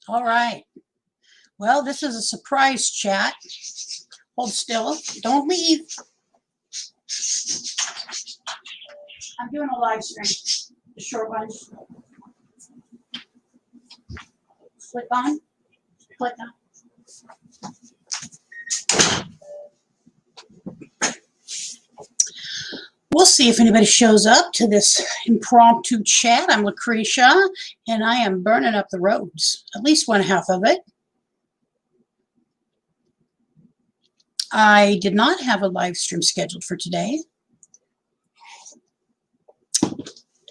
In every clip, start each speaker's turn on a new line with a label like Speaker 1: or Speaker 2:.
Speaker 1: All right. Well, this is a surprise chat. Hold still. Don't leave. I'm doing a live stream. The short one. Click on. Click on. We'll see if anybody shows up to this impromptu chat. I'm Lucretia, and I am burning up the roads, at least one half of it. I did not have a live stream scheduled for today.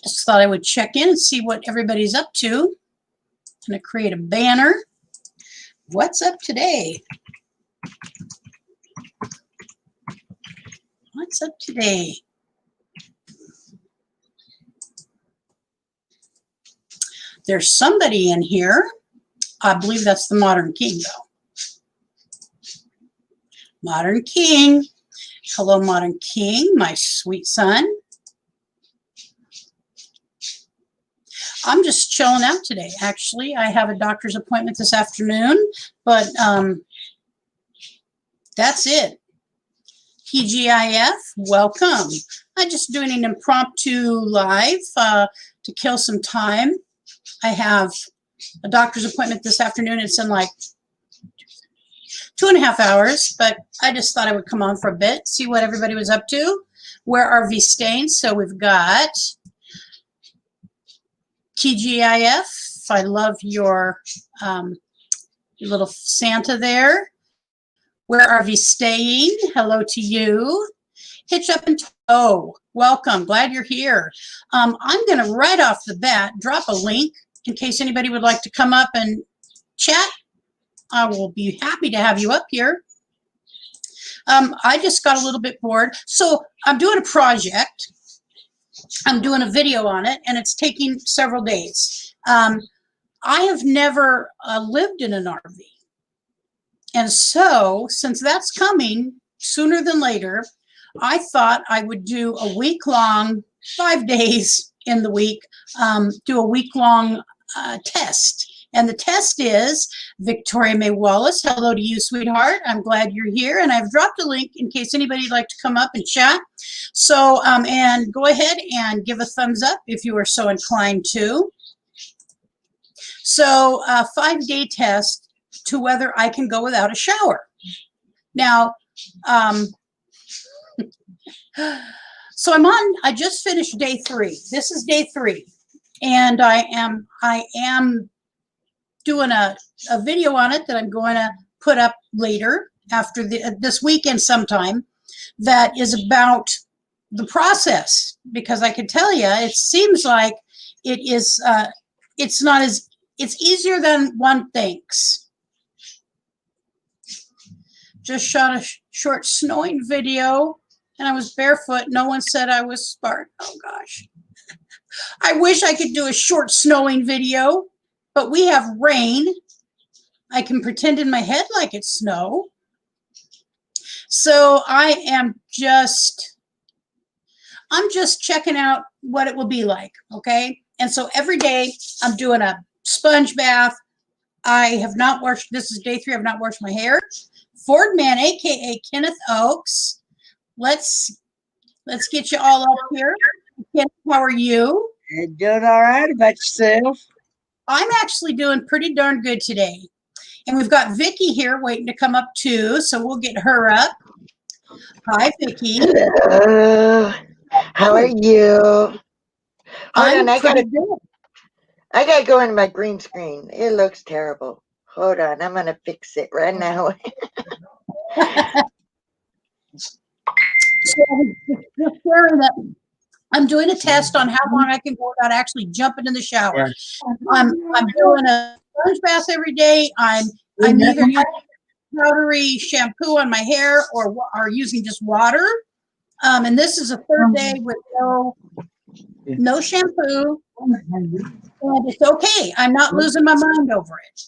Speaker 1: Just thought I would check in and see what everybody's up to. I'm going to create a banner. What's up today? What's up today? There's somebody in here. I believe that's the Modern King, though. Modern King. Hello, Modern King, my sweet son. I'm just chilling out today. Actually, I have a doctor's appointment this afternoon, but that's it. TGIF, welcome. I'm just doing an impromptu live to kill some time. I have a doctor's appointment this afternoon. It's in like 2.5 hours, but I just thought I would come on for a bit, see what everybody was up to. Where are V stains? So we've got TGIF. I love your little Santa there. Where are we staying? Hello to you. Hitch up and toe. Welcome. Glad you're here. I'm going to right off the bat drop a link in case anybody would like to come up and chat. I will be happy to have you up here. I just got a little bit bored. So I'm doing a project. I'm doing a video on it, and it's taking several days. I have never lived in an RV. And so, since that's coming sooner than later, I thought I would do a week-long, 5 days in the week, do a week-long test. And the test is Victoria May Wallace. Hello to you, sweetheart. I'm glad you're here. And I've dropped a link in case anybody'd like to come up and chat. So, and go ahead and give a thumbs up if you are so inclined to. So, a 5-day test to whether I can go without a shower. Now, so I just finished day 3. This is day 3. And I am doing a video on it that I'm going to put up later after this weekend sometime that is about the process, because I can tell you, it seems like it is, it's easier than one thinks. Just shot a short snowing video, and I was barefoot. No one said I was smart. Oh, gosh. I wish I could do a short snowing video, but we have rain. I can pretend in my head like it's snow. So I'm just checking out what it will be like, okay? And so every day I'm doing a sponge bath. I have not washed, this is day 3, I've not washed my hair. Ford Man, aka Kenneth Oakes. Let's get you all up here. Kenneth, how are you?
Speaker 2: You're doing all right. About yourself?
Speaker 1: I'm actually doing pretty darn good today. And we've got Vicky here waiting to come up too, so we'll get her up. Hi, Vicky.
Speaker 3: Hello. How are you? Hold on, I gotta go into my green screen. It looks terrible. Hold on, I'm gonna fix it right now.
Speaker 1: So just sharing that I'm doing a test on how long I can go without actually jumping in the shower. I'm doing a sponge bath every day. I'm either using powdery shampoo on my hair or using just water. And this is a 3rd day with no shampoo. And it's okay. I'm not losing my mind over it.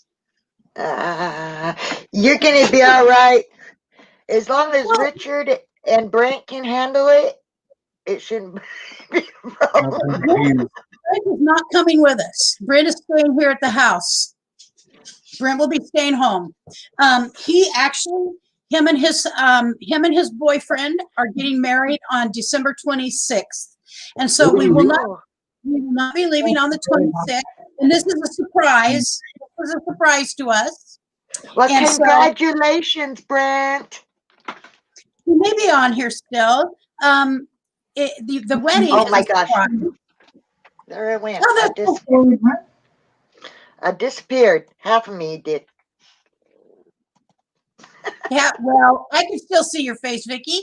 Speaker 3: You're gonna be all right. As long as Richard and Brent can handle it, it shouldn't be a problem.
Speaker 1: Brent is not coming with us. Brent is staying here at the house. Brent will be staying home. He actually, him and his boyfriend are getting married on December 26th, and so we will not be leaving on the 26th. And this is a surprise. This is a surprise to us.
Speaker 3: Well,
Speaker 1: And
Speaker 3: congratulations, Brent.
Speaker 1: He may be on here still. The wedding.
Speaker 3: Oh my gosh.
Speaker 1: Surprise.
Speaker 3: There it went.
Speaker 1: Oh,
Speaker 3: I disappeared. Half of me did.
Speaker 1: yeah, well, I can still see your face, Vicki.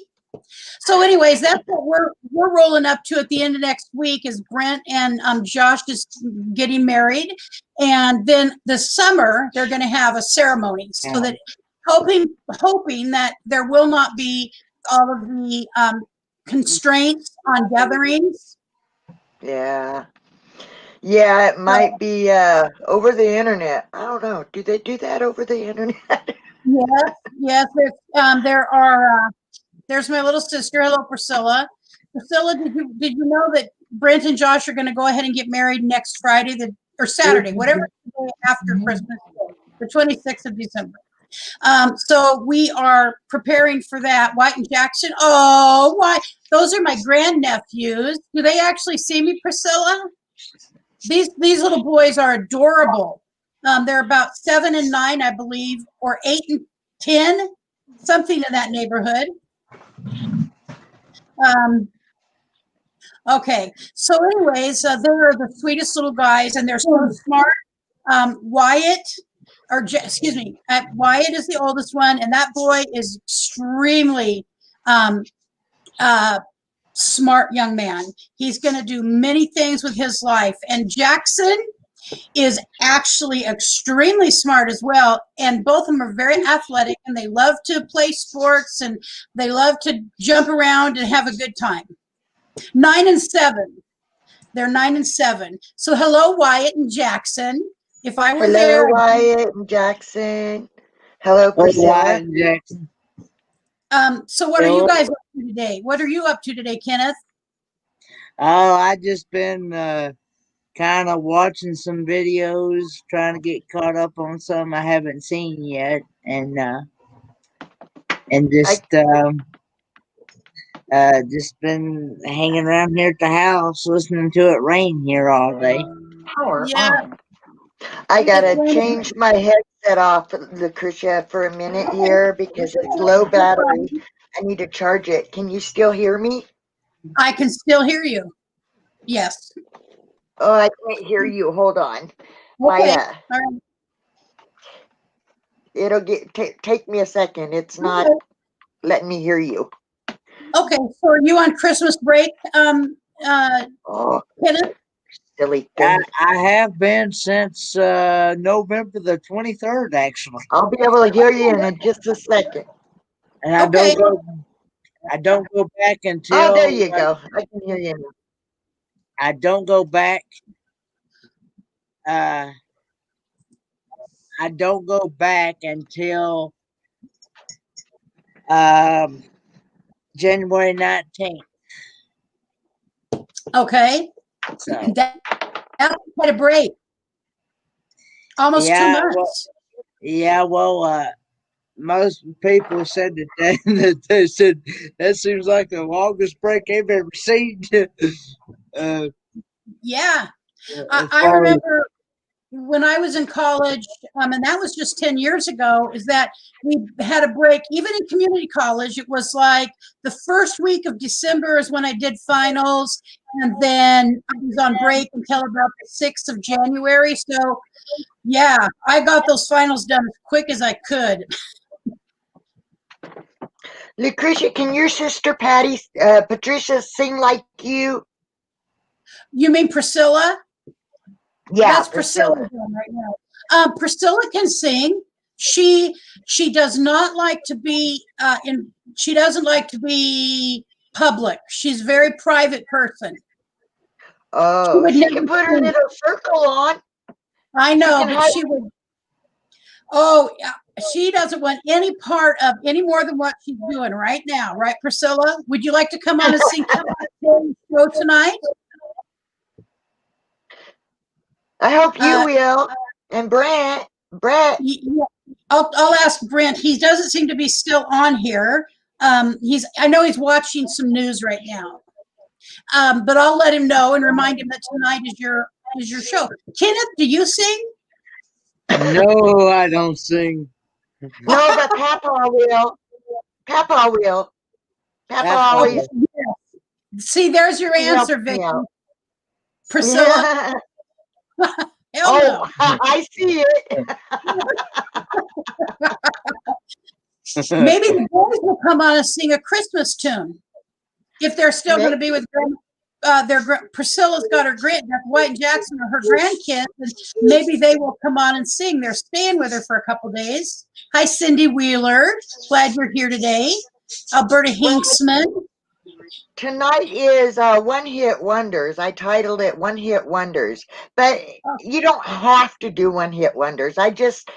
Speaker 1: So anyways, that's what we're rolling up to at the end of next week is Brent and Josh is getting married. And then this summer, they're going to have a ceremony so that hoping that there will not be all of the constraints on gatherings.
Speaker 3: Yeah. Yeah, it might be over the internet. I don't know. Do they do that over the internet?
Speaker 1: Yes. There's my little sister. Hello, Priscilla. Priscilla, did you know that Brent and Josh are going to go ahead and get married next Friday or Saturday, whatever the day after Christmas, the 26th of December. So we are preparing for that. White and Jackson. Oh, why? Those are my grandnephews. Do they actually see me, Priscilla? These little boys are adorable. They're about 7 and 9, I believe, or 8 and 10, something in that neighborhood. Okay, so anyways, they're the sweetest little guys, and they're so smart. Wyatt is the oldest one, and that boy is extremely smart young man. He's going to do many things with his life. And Jackson is actually extremely smart as well. And both of them are very athletic, and they love to play sports, and they love to jump around and have a good time. 9 and 7. They're 9 and 7. So hello, Wyatt and Jackson. If I were there.
Speaker 3: Hello, Wyatt and Jackson. Hello, Priscilla.
Speaker 4: And Jackson.
Speaker 1: So what are you guys up to today? What are you up to today, Kenneth?
Speaker 4: Oh, I just been kind of watching some videos, trying to get caught up on some I haven't seen yet, and just been hanging around here at the house, listening to it rain here all day.
Speaker 1: Yeah.
Speaker 3: I gotta change my headset off, Lucretia, for a minute here because it's low battery. I need to charge it. Can you still hear me?
Speaker 1: I can still hear you. Yes.
Speaker 3: Oh, I can't hear you. Hold on.
Speaker 1: Okay.
Speaker 3: My,
Speaker 1: All right.
Speaker 3: it'll take me a second. It's not letting me hear you.
Speaker 1: Okay. So are you on Christmas break,
Speaker 3: Oh,
Speaker 1: Kenneth?
Speaker 3: silly thing.
Speaker 4: I have been since November the 23rd, actually.
Speaker 3: I'll be able to hear you in just a second.
Speaker 4: And I don't go back until.
Speaker 3: Oh, there you go. I can hear you now.
Speaker 4: I don't go back. I don't go back until January 19th.
Speaker 1: Okay.
Speaker 4: So
Speaker 1: That's quite a break. Almost 2 months.
Speaker 4: Most people said that they said that seems like the longest break they've ever seen.
Speaker 1: Yeah. I remember when I was in college, and that was just 10 years ago, is that we had a break. Even in community college, it was like the first week of December is when I did finals, and then I was on break until about the 6th of January. So, yeah, I got those finals done as quick as I could.
Speaker 3: Lucretia, can your sister Patricia sing like you?
Speaker 1: You mean Priscilla?
Speaker 3: Yeah,
Speaker 1: That's Priscilla right now. Priscilla can sing. She does not like to be she doesn't like to be public. She's a very private person.
Speaker 3: Oh, she can put her little circle on.
Speaker 1: I know, but she would. Oh, she doesn't want any part of any more than what she's doing right now, right, Priscilla? Would you like to come on and sing show tonight?
Speaker 3: I hope you will. And Brent. Brett.
Speaker 1: Yeah, I'll ask Brent. He doesn't seem to be still on here. I know he's watching some news right now. But I'll let him know and remind him that tonight is your show. Kenneth, do you sing?
Speaker 4: No, I don't sing.
Speaker 3: No, but Papa will. Papa will. Papa
Speaker 4: Papa
Speaker 3: always.
Speaker 1: See, there's your answer,
Speaker 3: helps me
Speaker 1: Vicky.
Speaker 3: out.
Speaker 1: Priscilla. Hell no.
Speaker 3: I see it.
Speaker 1: Maybe the boys will come on and sing a Christmas tune if they're still going to be with Priscilla's got her White and Jackson are her grandkids, and maybe they will come on and sing. They're staying with her for a couple days. Hi, Cindy Wheeler. Glad you're here today. Alberta Hinksman.
Speaker 3: Tonight is One Hit Wonders. I titled it One Hit Wonders, but you don't have to do One Hit Wonders. I just,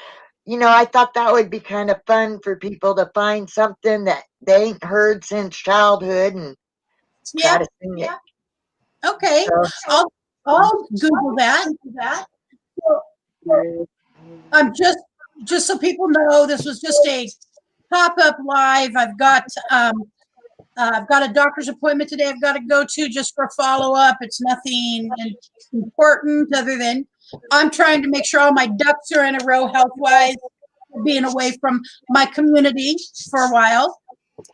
Speaker 3: I thought that would be kind of fun for people to find something that they ain't heard since childhood and try to sing it.
Speaker 1: Okay, so, I'll Google that. So, I'm just so people know, this was just a pop-up live. I've got a doctor's appointment today I've got to go to just for follow-up. It's nothing important other than I'm trying to make sure all my ducks are in a row health-wise, being away from my community for a while,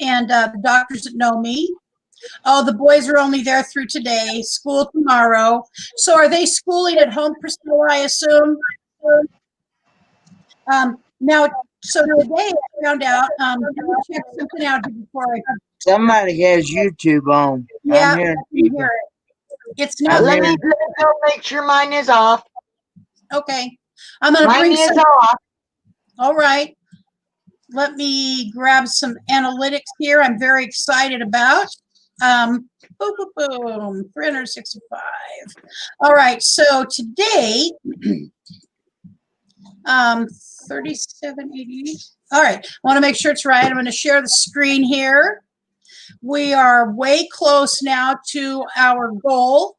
Speaker 1: and the doctors that know me. Oh, the boys are only there through today, school tomorrow. So are they schooling at home, Priscilla, I assume? Now, so today I found out, let me check something out before I...
Speaker 4: Somebody has YouTube on.
Speaker 1: Yeah,
Speaker 4: I'm
Speaker 1: I can hear it. It's not...
Speaker 3: Let me go make sure mine is off.
Speaker 1: Okay. I'm going to bring
Speaker 3: mine is
Speaker 1: some...
Speaker 3: off.
Speaker 1: All right. Let me grab some analytics here I'm very excited about. Boom, boom, boom, 365. All right, so today, 3780. All right, I want to make sure it's right. I'm going to share the screen here. We are way close now to our goal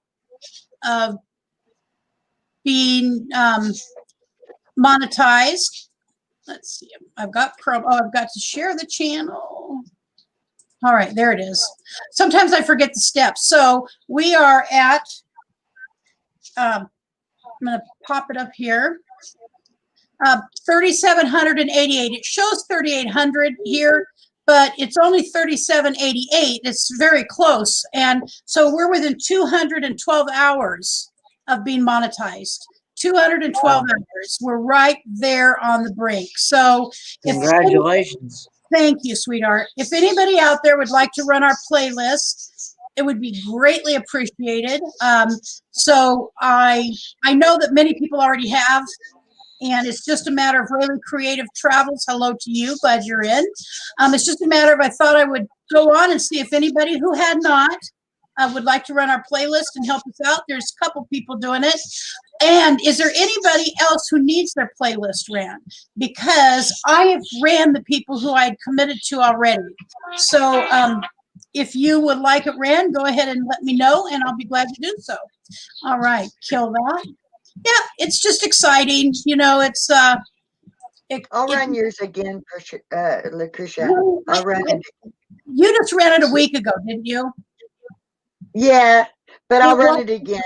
Speaker 1: of being monetized. Let's see. I've got Chrome. Oh, I've got to share the channel. All right, there it is. Sometimes I forget the steps. So we are at, I'm going to pop it up here, 3,788. It shows 3,800 here, but it's only 3,788. It's very close. And so we're within 212 hours of being monetized. 212 hours. We're right there on the brink. So
Speaker 4: congratulations.
Speaker 1: Thank you, sweetheart. If anybody out there would like to run our playlist, it would be greatly appreciated. So I know that many people already have, and it's just a matter of really creative travels. Hello to you. Glad you're in. It's just a matter of I thought I would go on and see if anybody who had not would like to run our playlist and help us out. There's a couple people doing it. And is there anybody else who needs their playlist ran? Because I have ran the people who I had committed to already. So if you would like it ran, go ahead and let me know, and I'll be glad to do so. All right, kill that. Yeah, it's just exciting. It's...
Speaker 3: I'll run yours again, Lucretia. I'll run it.
Speaker 1: You just ran it a week ago, didn't you?
Speaker 3: Yeah, but I'll run it again.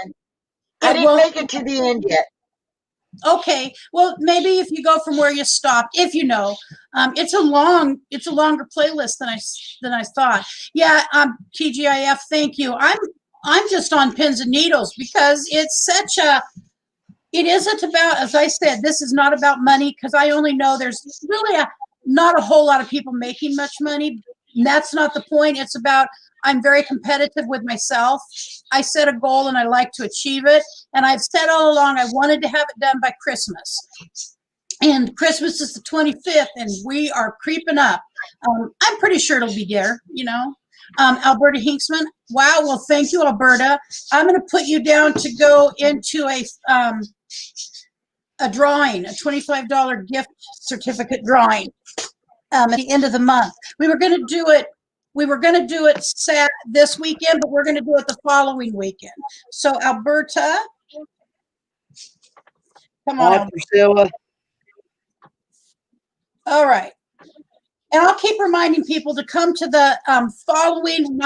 Speaker 3: I didn't make it to the end yet.
Speaker 1: Okay. Well, maybe if you go from where you stopped, if you know, it's a longer playlist than I thought. Yeah. TGIF. Thank you. I'm just on pins and needles because it's it isn't about, as I said, this is not about money because I only know there's really not a whole lot of people making much money. And that's not the point. It's about, I'm very competitive with myself. I set a goal and I like to achieve it. And I've said all along, I wanted to have it done by Christmas. And Christmas is the 25th and we are creeping up. I'm pretty sure it'll be there, Alberta Hinksman. Wow. Well, thank you, Alberta. I'm going to put you down to go into a drawing, a $25 gift certificate drawing at the end of the month. We were going to do it this weekend, but we're going to do it the following weekend. So Alberta, come on,
Speaker 4: Priscilla.
Speaker 1: All right. And I'll keep reminding people to come to the following,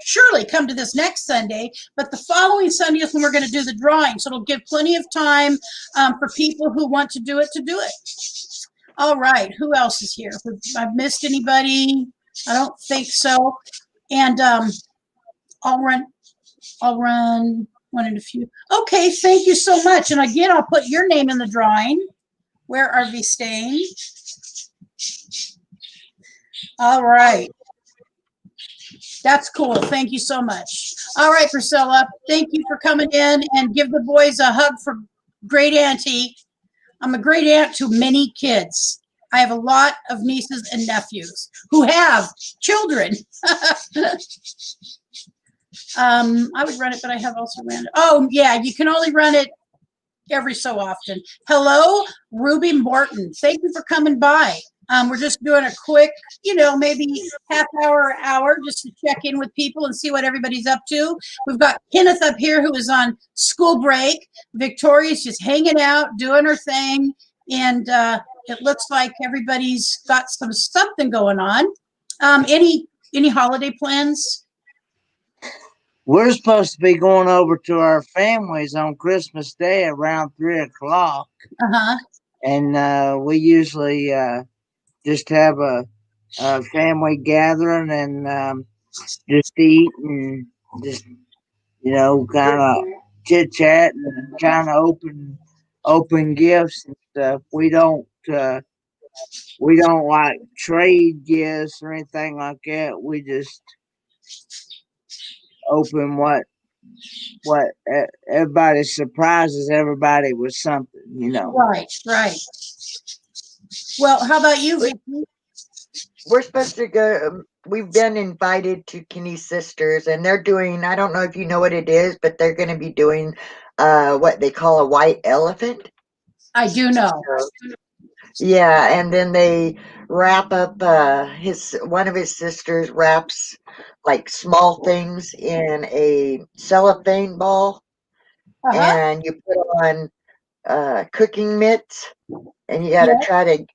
Speaker 1: surely come to this next Sunday, but the following Sunday is when we're going to do the drawing. So it'll give plenty of time for people who want to do it. All right. Who else is here? I've missed anybody? I don't think so. And I'll run one in a few. Okay. Thank you so much. And again, I'll put your name in the drawing. Where are we staying? All right. That's cool. Thank you so much. All right, Priscilla. Thank you for coming in, and give the boys a hug for great auntie. I'm a great aunt to many kids. I have a lot of nieces and nephews who have children. I would run it, but I have also ran it. Oh, yeah, you can only run it every so often. Hello, Ruby Morton. Thank you for coming by. We're just doing a quick, maybe half hour, just to check in with people and see what everybody's up to. We've got Kenneth up here who is on school break. Victoria's just hanging out, doing her thing. And it looks like everybody's got something going on. Any holiday plans?
Speaker 4: We're supposed to be going over to our families on Christmas Day around 3 o'clock.
Speaker 1: Uh-huh.
Speaker 4: And we usually just have a family gathering and just eat and just, kind of chit chat and kind of open gifts and stuff. We don't like trade gifts or anything like that. We just open what everybody surprises everybody with something,
Speaker 1: Right. Well, how about you, Vicky?
Speaker 3: We're supposed to go. We've been invited to Kenny's sisters, and they're doing, I don't know if you know what it is, but they're going to be doing what they call a white elephant.
Speaker 1: I do know.
Speaker 3: Yeah, and then they wrap up one of his sisters wraps like small things in a cellophane ball, and you put on cooking mitts, and you got to try to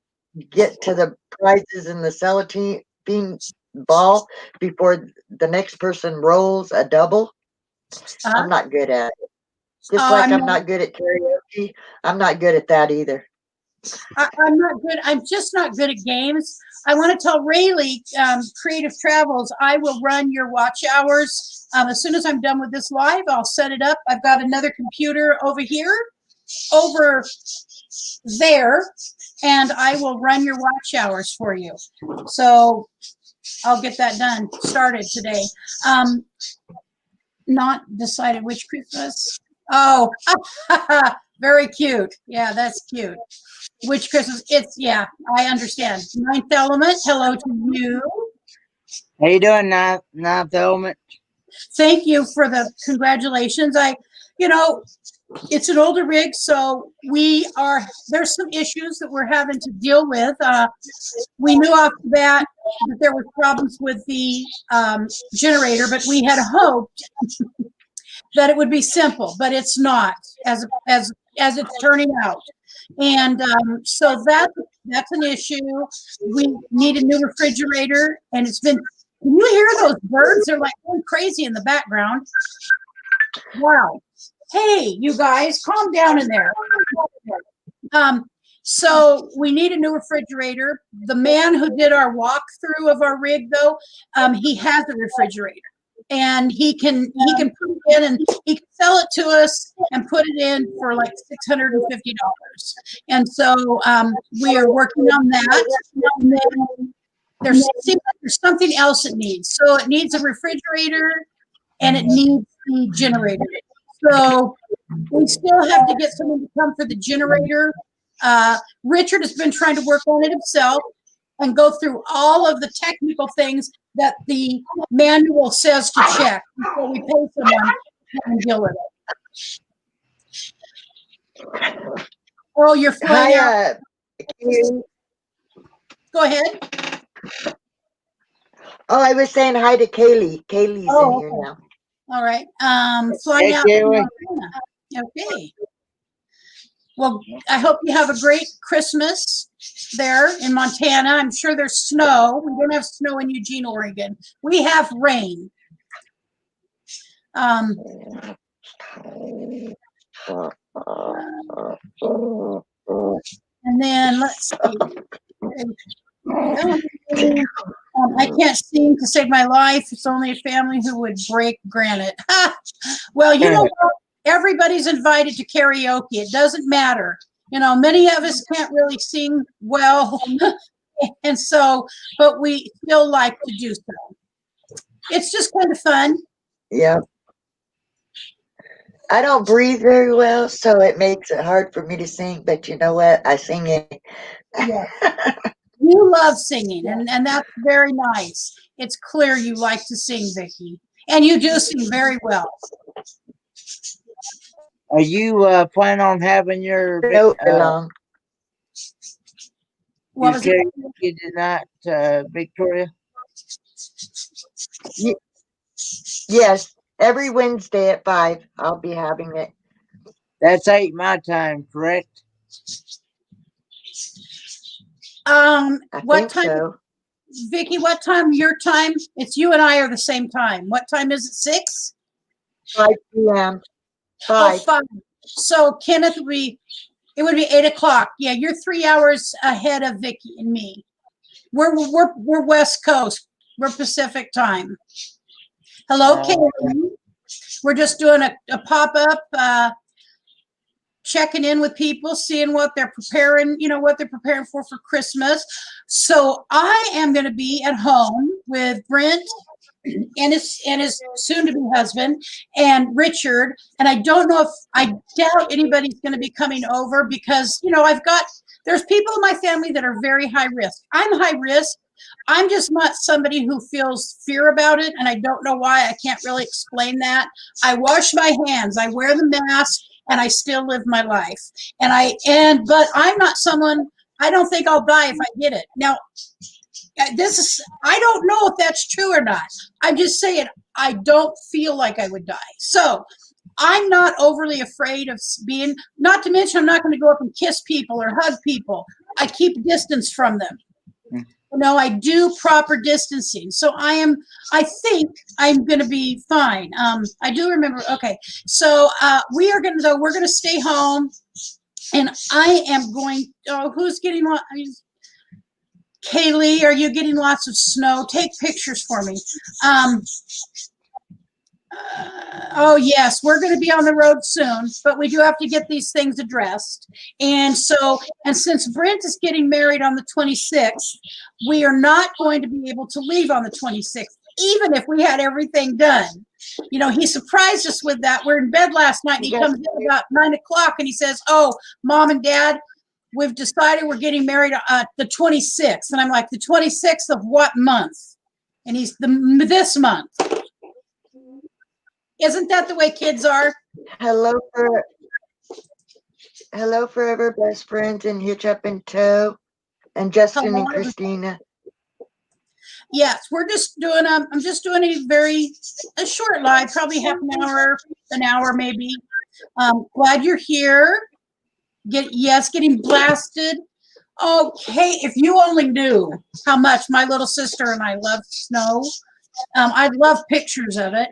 Speaker 3: get to the prizes in the cellophane ball before the next person rolls a double. I'm not good at it. Just like I'm not good at karaoke, I'm not good at that either.
Speaker 1: I'm not good. I'm just not good at games. I want to tell Rayleigh, Creative Travels, I will run your watch hours. As soon as I'm done with this live, I'll set it up. I've got another computer over there, and I will run your watch hours for you. So I'll get that started today. Not decided which Christmas. Oh, very cute. Yeah, that's cute. Which Christmas? I understand. Ninth Element, hello to you.
Speaker 4: How you doing, Ninth Element?
Speaker 1: Thank you for the congratulations. It's an older rig, so there's some issues that we're having to deal with. We knew off the bat that there were problems with the generator, but we had hoped that it would be simple, but it's not as it's turning out. And so that's an issue. We need a new refrigerator, and it's been, can you hear those birds? They're like going crazy in the background. Wow. Hey, you guys, calm down in there. So we need a new refrigerator. The man who did our walkthrough of our rig, though, he has a refrigerator, and he can put it in, and he can sell it to us and put it in for like $650. And so we are working on that. And then there's something else it needs. So it needs a refrigerator, and it needs the generator. So we still have to get someone to come for the generator. Richard has been trying to work on it himself and go through all of the technical things that the manual says to check before we pay someone to come and deal with it. Oh, you're flying out. Go ahead.
Speaker 3: Oh, I was saying hi to Kaylee. Kaylee's in here now.
Speaker 1: All right. Flying out. Okay. Well, I hope you have a great Christmas, there in Montana. I'm sure there's snow. We don't have snow in Eugene, Oregon. We have rain. And then let's see. I can't sing to save my life. It's only a family who would break granite. Well, you know what? Everybody's invited to karaoke. It doesn't matter. You know, many of us can't really sing well. And so, but we still like to do so. It's just kind of fun.
Speaker 3: Yeah. I don't breathe very well, so it makes it hard for me to sing, but you know what? I sing it.
Speaker 1: Yeah. You love singing, and that's very nice. It's clear you like to sing, Vicki. And you do sing very well.
Speaker 4: Are you planning on having your
Speaker 3: Note along.
Speaker 1: What was it?
Speaker 4: tonight, Victoria?
Speaker 3: Yes, every Wednesday at 5, I'll be having it.
Speaker 4: That's 8 my time, correct?
Speaker 3: I
Speaker 1: What
Speaker 3: think
Speaker 1: time,
Speaker 3: so.
Speaker 1: Vicki? What time your time? It's you and I are the same time. What time is it? 6?
Speaker 3: 5 p.m.
Speaker 1: Oh,
Speaker 3: 5.
Speaker 1: 5. So Kenneth would be. It would be 8 o'clock. Yeah, you're 3 hours ahead of Vicki and me. We're West Coast. We're Pacific time. Hello, Kaylee. We're just doing a pop-up, checking in with people, seeing what they're preparing, you know, what they're preparing for Christmas. So I am going to be at home with Brent and his soon-to-be husband and Richard. And I don't know if, I doubt anybody's going to be coming over because, you know, there's people in my family that are very high risk. I'm high risk. I'm just not somebody who feels fear about it, and I don't know why. I can't really explain that. I wash my hands, I wear the mask, and I still live my life. But I'm not someone, I don't think I'll die if I get it. Now, I don't know if that's true or not. I'm just saying, I don't feel like I would die. So I'm not overly afraid of being, not to mention I'm not going to go up and kiss people or hug people. I keep distance from them. You know, I do proper distancing. So I think I'm going to be fine. I do remember. Okay. So we're going to stay home, and I am going, who's getting what? Kaylee, are you getting lots of snow? Take pictures for me. Oh, yes, we're going to be on the road soon, but we do have to get these things addressed. And since Brent is getting married on the 26th, we are not going to be able to leave on the 26th, even if we had everything done. You know, he surprised us with that. We're in bed last night, and he comes in about 9 o'clock, and he says, "Oh, Mom and Dad, we've decided we're getting married the 26th. And I'm like, the 26th of what month? And he's this month. Isn't that the way kids are?
Speaker 3: Hello, forever best friends and Hitch Up in Tow, and Justin and Christina.
Speaker 1: Yes, we're just doing I'm just doing a short live, probably half an hour maybe. Glad you're here. Getting blasted. Okay, if you only knew how much my little sister and I love snow. I'd love pictures of it.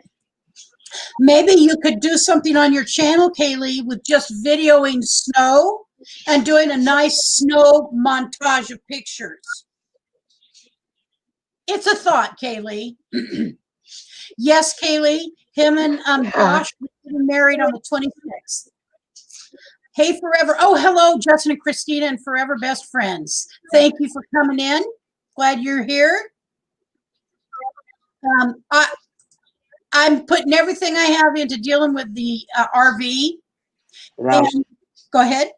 Speaker 1: Maybe you could do something on your channel, Kaylee, with just videoing snow and doing a nice snow montage of pictures. It's a thought, Kaylee. Yes, Kaylee, him and Josh were getting married on the 26th. Hey, Forever. Oh, hello, Justin and Christina and Forever Best Friends. Thank you for coming in. Glad you're here. I'm putting everything I have into dealing with the RV. And, go ahead.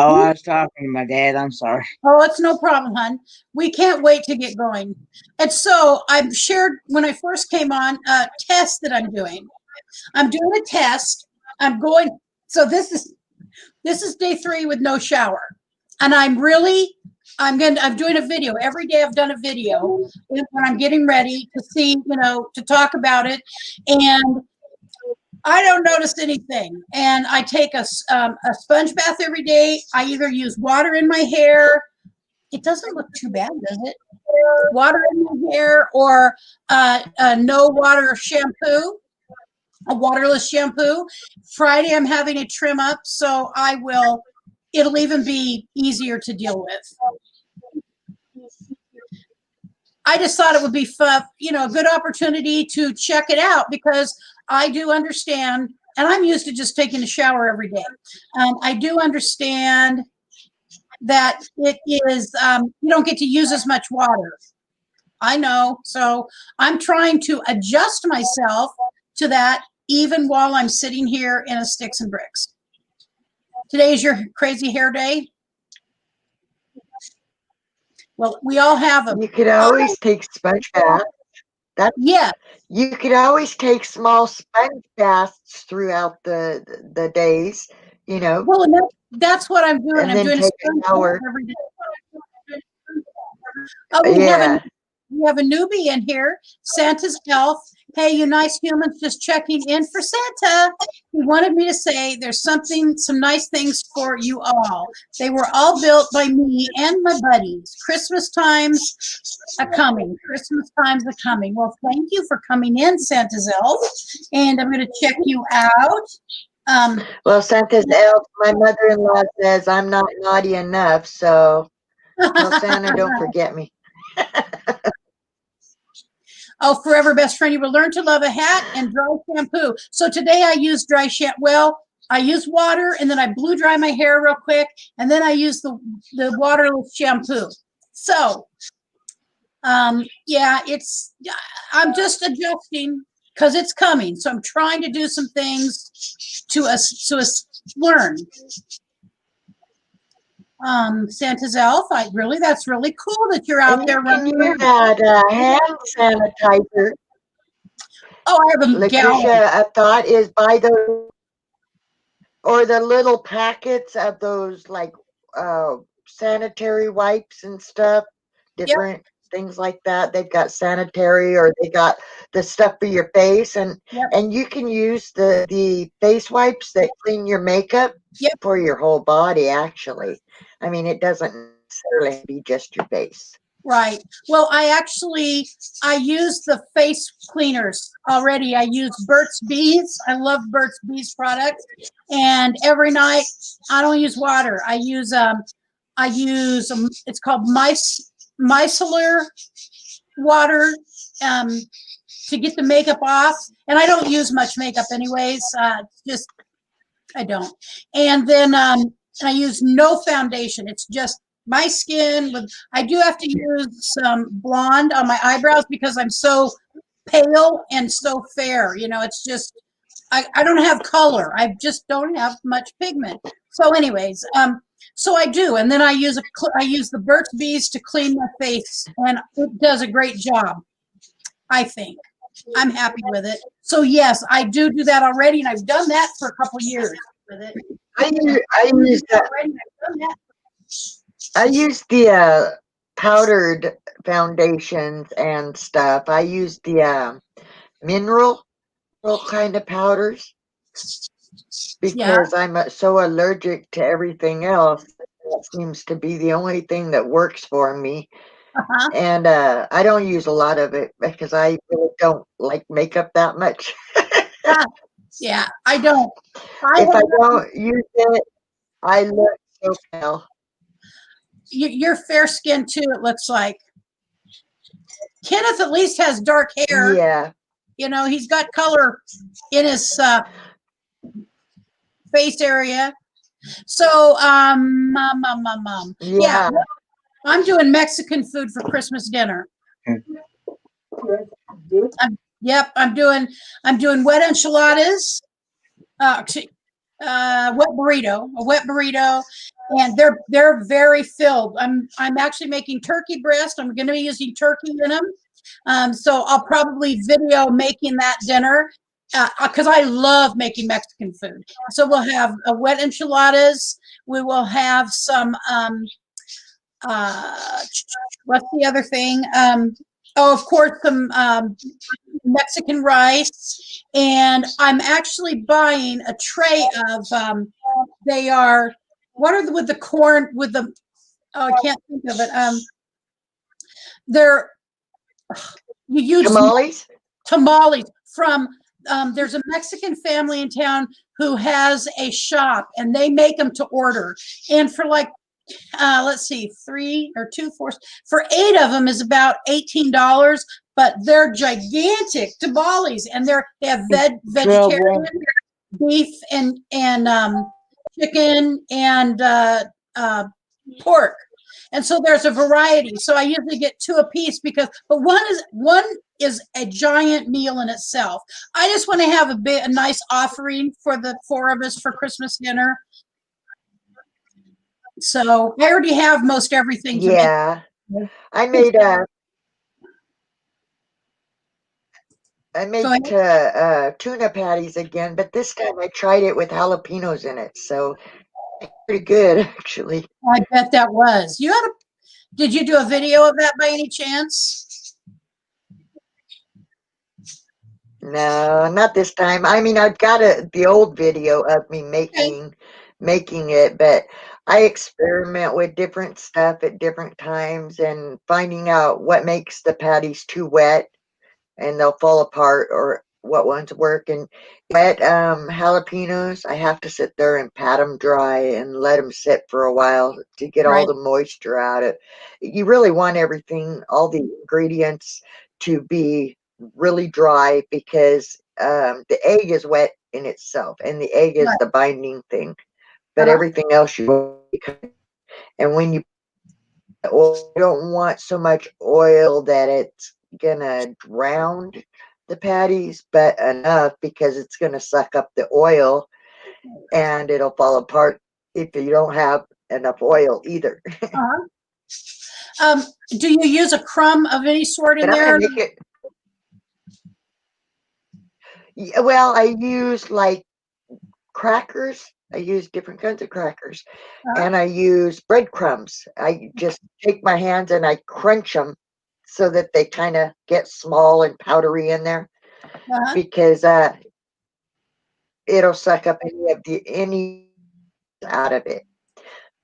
Speaker 4: Oh, I was talking to my dad. I'm sorry.
Speaker 1: Oh, it's no problem, hon. We can't wait to get going. And so I've shared when I first came on a test that I'm doing. I'm doing a test. I'm going. So this is day 3 with no shower, and I'm doing a video every day. I've done a video when I'm getting ready to see, to talk about it. And I don't notice anything. And I take a sponge bath every day. I either use water in my hair. It doesn't look too bad, does it? Water in my hair, or no water shampoo, a waterless shampoo. Friday, I'm having a trim up, so it'll even be easier to deal with. I just thought it would be fun, a good opportunity to check it out, because I do understand, and I'm used to just taking a shower every day. I do understand that it is, you don't get to use as much water. I know. So I'm trying to adjust myself to that, even while I'm sitting here in a sticks and bricks. Today's your crazy hair day. Well, we all have them.
Speaker 3: You could always take sponge baths.
Speaker 1: Yeah.
Speaker 3: You could always take small sponge baths throughout the days,
Speaker 1: Well, and that's what I'm doing.
Speaker 3: and
Speaker 1: I'm
Speaker 3: then
Speaker 1: doing
Speaker 3: take a shower.
Speaker 1: every day. Oh, we have a newbie in here, Santa's elf. Hey, you nice humans, just checking in for Santa. He wanted me to say there's some nice things for you all. They were all built by me and my buddies. Christmas time's a-coming. Christmas time's a-coming. Well, thank you for coming in, Santa's elf. And I'm going to check you out.
Speaker 3: Well, Santa's elf, my mother-in-law says I'm not naughty enough, so tell Santa don't forget me.
Speaker 1: Oh, forever best friend, you will learn to love a hat and dry shampoo. So today I use dry shampoo. Well, I use water, and then I blow dry my hair real quick, and then I use the waterless shampoo. So, yeah, I'm just adjusting because it's coming. So I'm trying to do some things to learn. Santa's elf, that's really cool that you're out there running around.
Speaker 3: That hand sanitizer.
Speaker 1: Oh, I have a gallon.
Speaker 3: Lakeisha, a thought is buy those, or the little packets of those, like sanitary wipes and stuff, different things like that. They've got sanitary, or they got the stuff for your face, and you can use the face wipes that clean your makeup for your whole body, actually. I mean, it doesn't necessarily be just your face.
Speaker 1: Right. Well, I use the face cleaners already. I use Burt's Bees. I love Burt's Bees products. And every night, I don't use water. I use it's called micellar water to get the makeup off. And I don't use much makeup anyways. I don't. And then I use no foundation. It's just my skin. I do have to use some blonde on my eyebrows because I'm so pale and so fair. It's just, I don't have color. I just don't have much pigment. So anyways, so I do. And then I use the Burt's Bees to clean my face, and it does a great job, I think. I'm happy with it. So yes, I do that already, and I've done that for a couple years with it.
Speaker 3: I use the powdered foundations and stuff. I use the mineral kind of powders because I'm so allergic to everything else. That seems to be the only thing that works for me. And I don't use a lot of it because I really don't like makeup that much.
Speaker 1: Yeah, I don't.
Speaker 3: If I don't use it, I look so pale.
Speaker 1: You're fair skinned too, it looks like. Kenneth at least has dark hair.
Speaker 3: Yeah.
Speaker 1: He's got color in his face area. So, yeah, I'm doing Mexican food for Christmas dinner. I'm doing wet enchiladas, a wet burrito, and they're very filled. I'm actually making turkey breast. I'm going to be using turkey in them. So I'll probably video making that dinner because I love making Mexican food. So we'll have wet enchiladas. We will have some, what's the other thing? Of course, some Mexican rice, and I'm actually buying a tray of. They are what are with the corn with the? Oh, I can't think of it. They're you use
Speaker 3: Tamales?
Speaker 1: tamales from. There's a Mexican family in town who has a shop, and they make them to order. And for like, let's see, 3 or 2, 4, for 8 of them is about $18. But they're gigantic tamales, and they have vegetarian, beef, and chicken and pork. And so there's a variety. So I usually get 2 a piece but one is a giant meal in itself. I just want to have a nice offering for the 4 of us for Christmas dinner. So I already have most everything.
Speaker 3: Yeah. I made tuna patties again, but this time I tried it with jalapenos in it. So pretty good, actually.
Speaker 1: I bet that was. Did you do a video of that by any chance?
Speaker 3: No, not this time. I mean, I've got the old video of me making it, but I experiment with different stuff at different times and finding out what makes the patties too wet and they'll fall apart, or what ones work. And wet jalapenos, I have to sit there and pat them dry and let them sit for a while to get all the moisture out of it. You really want everything, all the ingredients, to be really dry, because the egg is wet in itself, and the egg is the binding thing, but everything else and when you don't want so much oil that it's gonna drown the patties, but enough because it's gonna suck up the oil and it'll fall apart if you don't have enough oil either.
Speaker 1: Do you use a crumb of any sort in there?
Speaker 3: Well, I use like crackers. I use different kinds of crackers, and I use breadcrumbs. I just take my hands and I crunch them so that they kind of get small and powdery in there, because it'll suck up any out of it.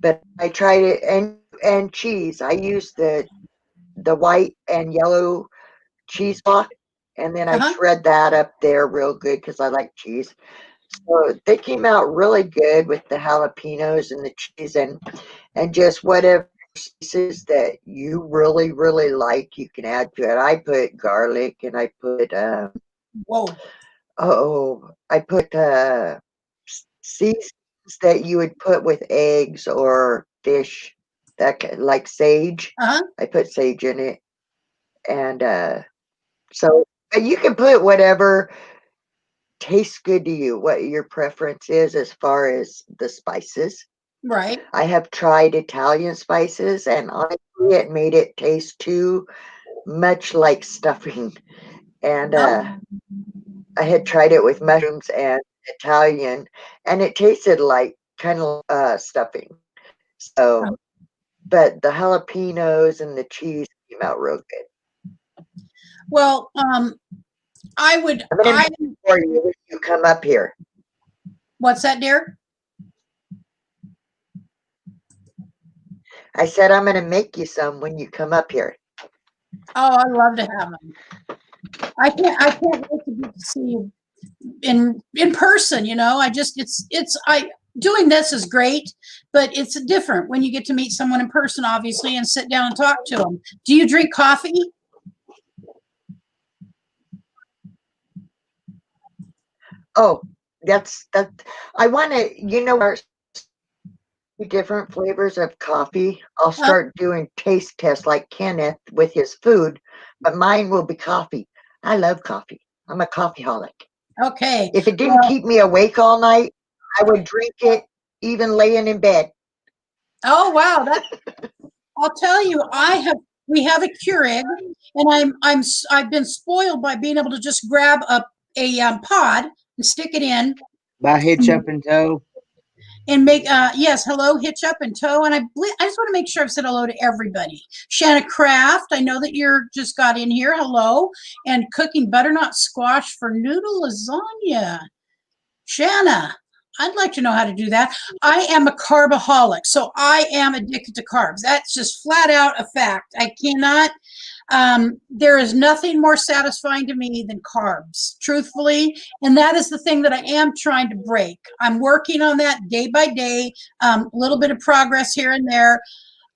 Speaker 3: But I tried it, and cheese. I use the white and yellow cheese block, and then I shred that up there real good because I like cheese. So they came out really good with the jalapenos and the cheese, and just whatever spices that you really, really like, you can add to it. I put garlic, and I put I put seasonings that you would put with eggs or fish, like sage. I put sage in it, and so you can put whatever tastes good to you, what your preference is as far as the spices.
Speaker 1: Right.
Speaker 3: I have tried Italian spices, and honestly, it made it taste too much like stuffing. And I had tried it with mushrooms and Italian, and it tasted like kind of stuffing. So, but the jalapenos and the cheese came out real good.
Speaker 1: Well, I would.
Speaker 3: I'm going to make it for you when you come up here.
Speaker 1: What's that, dear?
Speaker 3: I said I'm going to make you some when you come up here.
Speaker 1: Oh, I'd love to have them. I can't wait to see you in person. You know, doing this is great, but it's different when you get to meet someone in person, obviously, and sit down and talk to them. Do you drink coffee?
Speaker 3: Oh, that's I want to, our different flavors of coffee. I'll start doing taste tests like Kenneth with his food, but mine will be coffee. I love coffee. I'm a coffeeholic.
Speaker 1: Okay.
Speaker 3: If it didn't keep me awake all night, I would drink it even laying in bed. Oh,
Speaker 1: wow. I'll tell you, we have a Keurig, and I've been spoiled by being able to just grab a pod and stick it in.
Speaker 4: By hitch up and toe.
Speaker 1: And make yes, hello, hitch up and toe. And I just want to make sure I've said hello to everybody. Shanna Craft, I know that you're just got in here. Hello. And cooking butternut squash for noodle lasagna. Shanna, I'd like to know how to do that. I am a carbaholic, so I am addicted to carbs. That's just flat out a fact. I cannot. There is nothing more satisfying to me than carbs, truthfully. And that is the thing that I am trying to break. I'm working on that day by day, a little bit of progress here and there.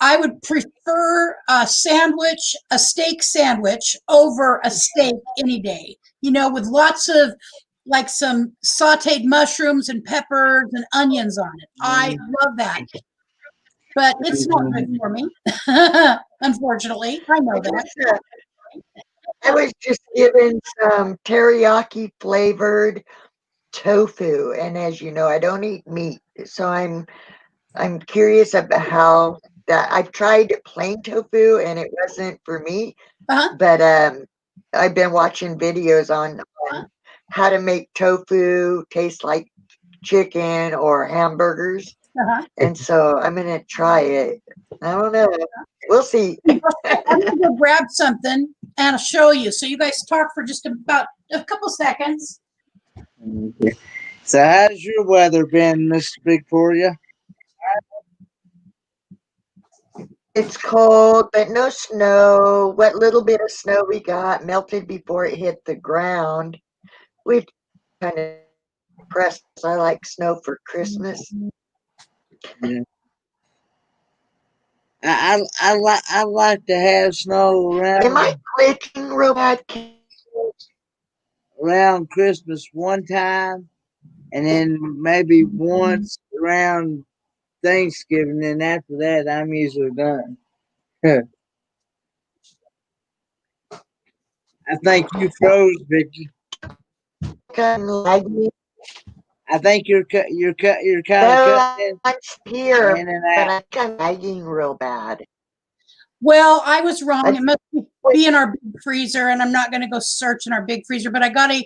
Speaker 1: I would prefer a sandwich, a steak sandwich over a steak any day, you know, with lots of like some sauteed mushrooms and peppers and onions on it. I love that. But it's not good for me, unfortunately. I know that.
Speaker 3: I was just given some teriyaki flavored tofu, and as you know, I don't eat meat, so I'm curious about how that. I've tried plain tofu, and it wasn't for me. But I've been watching videos on how to make tofu taste like chicken or hamburgers. And so I'm gonna try it. I don't know. We'll see.
Speaker 1: I'm gonna go grab something and I'll show you. So you guys talk for just about a couple seconds.
Speaker 4: Okay. So how's your weather been, Mr. Victoria?
Speaker 3: It's cold, but no snow. What little bit of snow we got melted before it hit the ground. We've kind of pressed. I like snow for Christmas.
Speaker 4: Yeah. I like to have snow
Speaker 3: Am I glitching real bad?
Speaker 4: around Christmas one time, and then maybe once around Thanksgiving, and after that, I'm usually done. I think you froze, Vicky.
Speaker 3: Lagging.
Speaker 4: I think you're kind of cutting
Speaker 3: I'm here,
Speaker 4: in and
Speaker 3: but
Speaker 4: out.
Speaker 3: I'm lagging real bad.
Speaker 1: Well, I was wrong. It must be in our big freezer, and I'm not going to go search in our big freezer. But I got a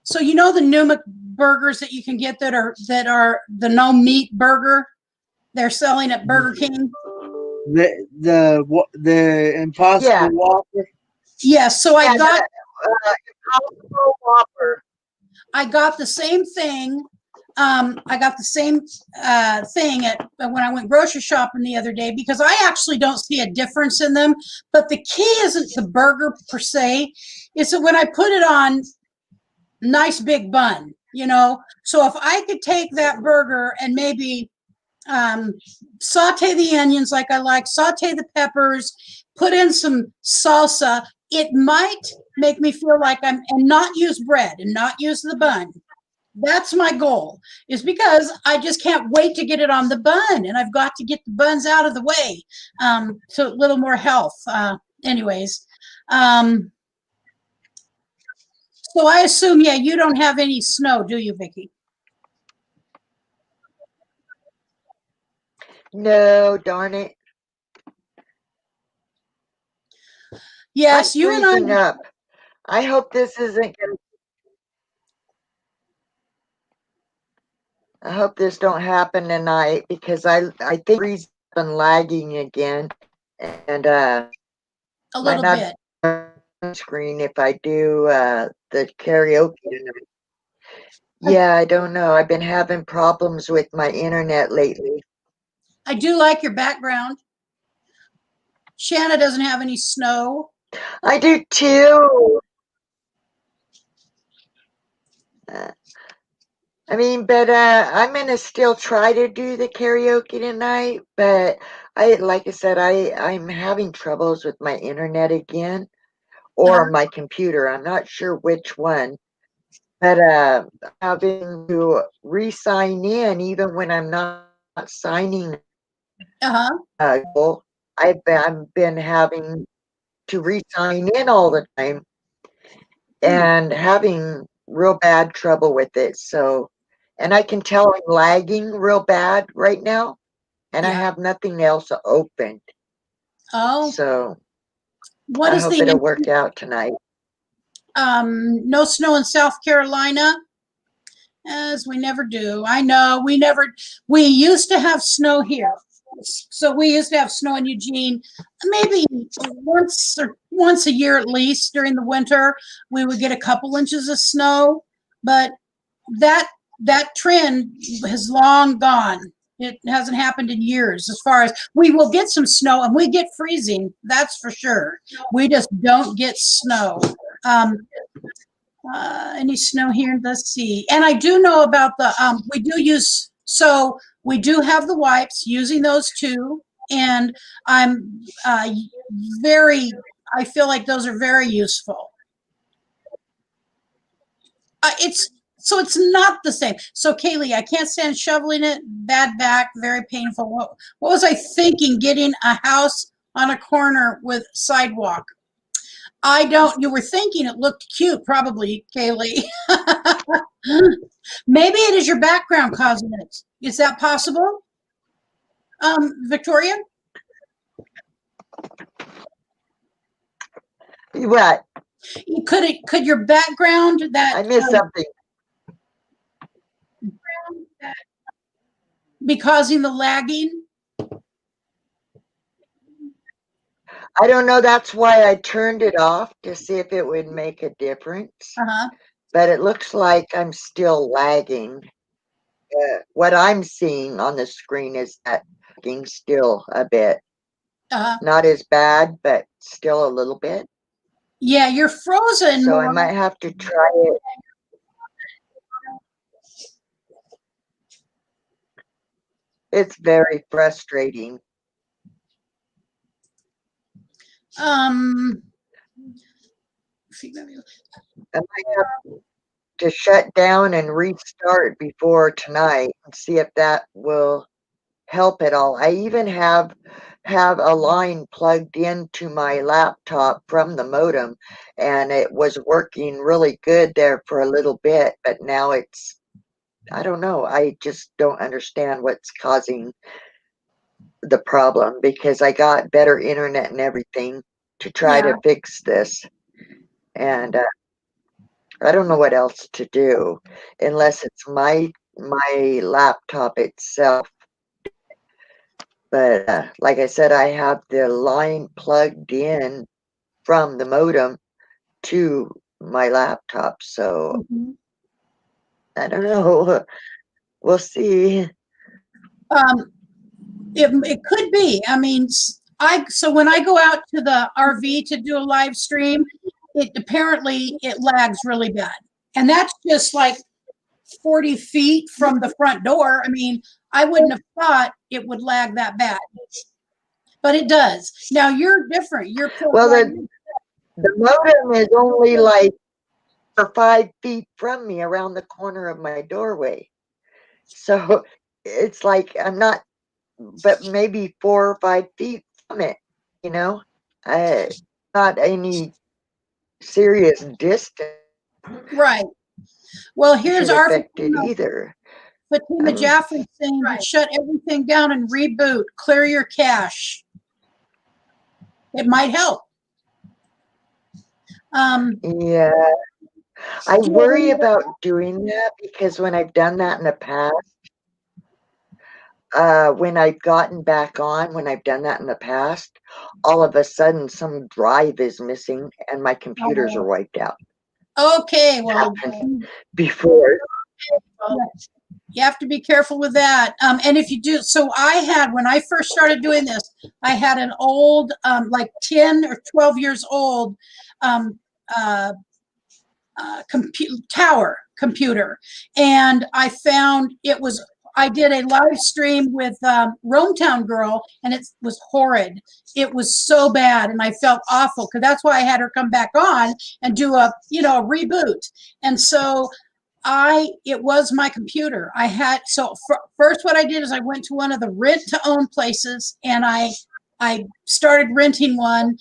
Speaker 1: so you know the Numa burgers that you can get that are the no meat burger. They're selling at Burger King.
Speaker 4: The Impossible Whopper.
Speaker 1: Yes, so I got
Speaker 3: Impossible Whopper.
Speaker 1: I got the same thing. I got the same thing when I went grocery shopping the other day because I actually don't see a difference in them. But the key isn't the burger per se; it's that when I put it on nice big bun, you know. So if I could take that burger and maybe saute the onions like I like, saute the peppers, put in some salsa, it might make me feel like and not use bread and not use the bun. That's my goal, is because I just can't wait to get it on the bun, and I've got to get the buns out of the way. So a little more health. Anyways, so I assume, yeah, you don't have any snow, do you, Vicki?
Speaker 3: No, darn it.
Speaker 1: Yes,
Speaker 3: I'm
Speaker 1: you and
Speaker 3: freezing
Speaker 1: I.
Speaker 3: up. I hope this isn't gonna. I hope this don't happen tonight because I think freezing and lagging again, and
Speaker 1: A little bit.
Speaker 3: Screen if I do the karaoke tonight. Yeah, I don't know. I've been having problems with my internet lately.
Speaker 1: I do like your background. Shanna doesn't have any snow.
Speaker 3: I do too. I mean, but I'm gonna still try to do the karaoke tonight. But like I said, I'm having troubles with my internet again, or my computer. I'm not sure which one. But having to re-sign in even when I'm not signing. I've been having to re-sign in all the time and having real bad trouble with it. So, and I can tell I'm lagging real bad right now, and I have nothing else opened.
Speaker 1: Oh.
Speaker 3: So,
Speaker 1: what
Speaker 3: I
Speaker 1: is
Speaker 3: hope
Speaker 1: the
Speaker 3: it'll work out tonight.
Speaker 1: No snow in South Carolina, As we never do. I know we used to have snow here. So we used to have snow in Eugene, maybe once a year at least during the winter. We would get a couple inches of snow, but that trend has long gone. It hasn't happened in years. As far as we will get some snow and we get freezing, that's for sure. We just don't get snow. Any snow here? Let's see. And I do know about the, we do use, so we do have the wipes, using those too. And I'm I feel like those are very useful. So it's not the same. So Kaylee, I can't stand shoveling it, bad back, very painful. What was I thinking, getting a house on a corner with sidewalk? You were thinking it looked cute, probably, Kaylee. Maybe it is your background causing it. Is that possible? Victoria?
Speaker 3: What?
Speaker 1: Could your background
Speaker 3: I missed something.
Speaker 1: be causing the lagging?
Speaker 3: I don't know. That's why I turned it off to see if it would make a difference. But it looks like I'm still lagging. What I'm seeing on the screen is that lagging still a bit. Not as bad, but still a little bit.
Speaker 1: Yeah, you're frozen.
Speaker 3: So I might have to try it. It's very frustrating. I might have to shut down and restart before tonight and see if that will help at all. I even have a line plugged into my laptop from the modem, and it was working really good there for a little bit, but now it's, I don't know. I just don't understand what's causing the problem, because I got better internet and everything to try to fix this. And I don't know what else to do unless it's my laptop itself. But like I said, I have the line plugged in from the modem to my laptop. So I don't know. We'll see.
Speaker 1: It could be. I mean, so when I go out to the RV to do a live stream, apparently it lags really bad. And that's just like 40 feet from the front door. I mean, I wouldn't have thought it would lag that bad, but it does. Now you're different. You're
Speaker 3: well, the modem is only like 5 feet from me around the corner of my doorway. So it's like I'm not, but maybe 4 or 5 feet from it, you know, not any serious distance.
Speaker 1: Right. Well, here's our
Speaker 3: affected either.
Speaker 1: Fatima Jaffrey saying to shut everything down and reboot, clear your cache. It might help.
Speaker 3: Yeah, I worry about doing that, because when I've done that in the past, when I've gotten back on, when I've done that in the past, all of a sudden some drive is missing and my computers are wiped out.
Speaker 1: Okay, well,
Speaker 3: before.
Speaker 1: You have to be careful with that. And if you do, so I had, when I first started doing this, I had an old, like 10 or 12 years old tower computer. And I found I did a live stream with Roamtown Girl, and it was horrid. It was so bad, and I felt awful, because that's why I had her come back on and do a reboot. And so it was my computer. First what I did is I went to one of the rent to own places, and I started renting one.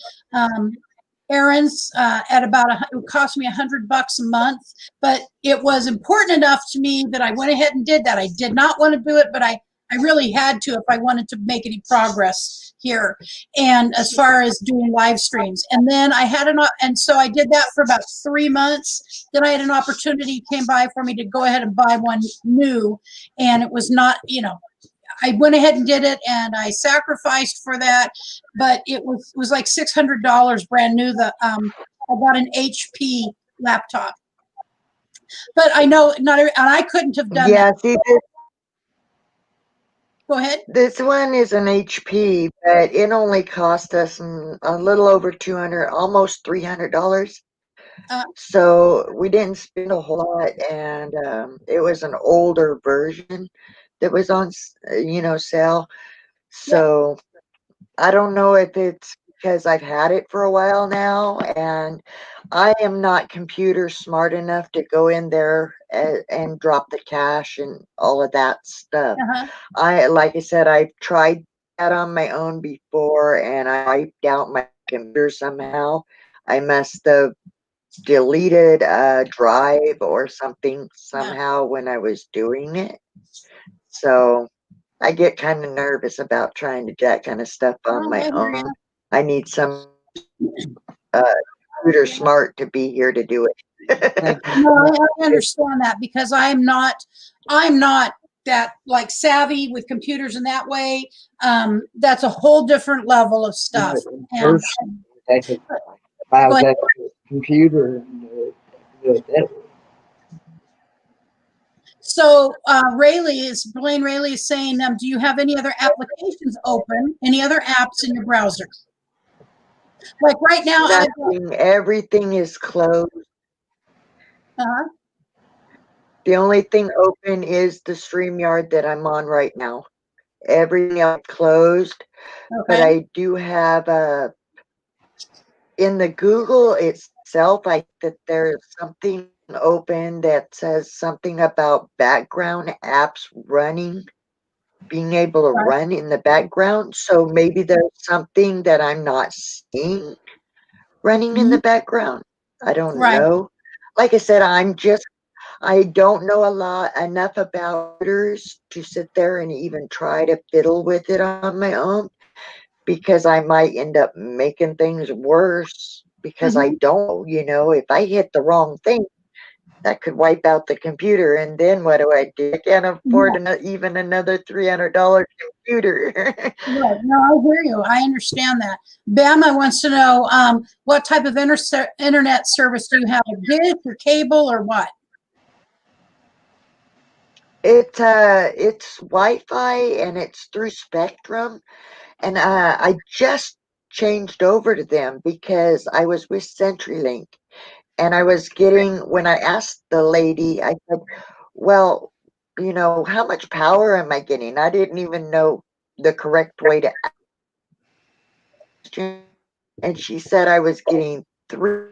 Speaker 1: Aaron's at about it would cost me $100 a month, but it was important enough to me that I went ahead and did that. I did not want to do it, but I really had to if I wanted to make any progress here. And as far as doing live streams, and then I had and so I did that for about 3 months. Then I had an opportunity came by for me to go ahead and buy one new, and it was not, you know, I went ahead and did it, and I sacrificed for that, but it was like $600 brand new. I got an HP laptop, but I know not every, and I couldn't have done
Speaker 3: Yeah,
Speaker 1: that.
Speaker 3: see,
Speaker 1: Go ahead.
Speaker 3: this one is an HP, but it only cost us a little over $200, almost $300. So we didn't spend a whole lot, and it was an older version that was on, sale. So I don't know if it's because I've had it for a while now, and I am not computer smart enough to go in there and drop the cache and all of that stuff. Like I said, I've tried that on my own before, and I wiped out my computer somehow. I must have deleted a drive or something somehow when I was doing it. So I get kind of nervous about trying to do that kind of stuff on my own. I need some computer smart to be here to do it.
Speaker 1: No, I understand that, because I'm not that like savvy with computers in that way. That's a whole different level of stuff. And,
Speaker 4: I could buy that computer and do it that way.
Speaker 1: so Blaine Rayleigh is saying, do you have any other applications open? Any other apps in your browser? Like right now,
Speaker 3: everything is closed. The only thing open is the StreamYard that I'm on right now. Everything else closed, but I do have in the Google itself, I think that there's something open that says something about background apps running, being able to run in the background. So maybe there's something that I'm not seeing running in the background. I don't know. Like I said, I don't know enough about computers to sit there and even try to fiddle with it on my own, because I might end up making things worse because I don't, if I hit the wrong thing, that could wipe out the computer. And then what do I do? I can't afford even another $300 computer.
Speaker 1: No, I hear you. I understand that. Bama wants to know, what type of internet service do you have? A dish or cable or what?
Speaker 3: It's Wi-Fi, and it's through Spectrum. And I just changed over to them because I was with CenturyLink, and I was getting, when I asked the lady, I said, well, how much power am I getting? I didn't even know the correct way to ask. And she said I was getting 3.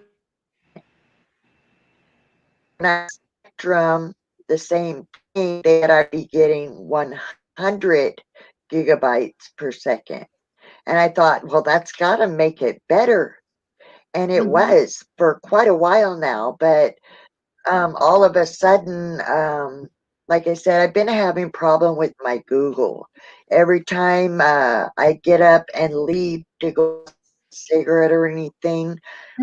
Speaker 3: And Spectrum, the same thing, that I'd be getting 100 gigabytes per second. And I thought, well, that's got to make it better. And it was for quite a while now. But all of a sudden, like I said, I've been having problem with my Google. Every time I get up and leave to go a cigarette or anything,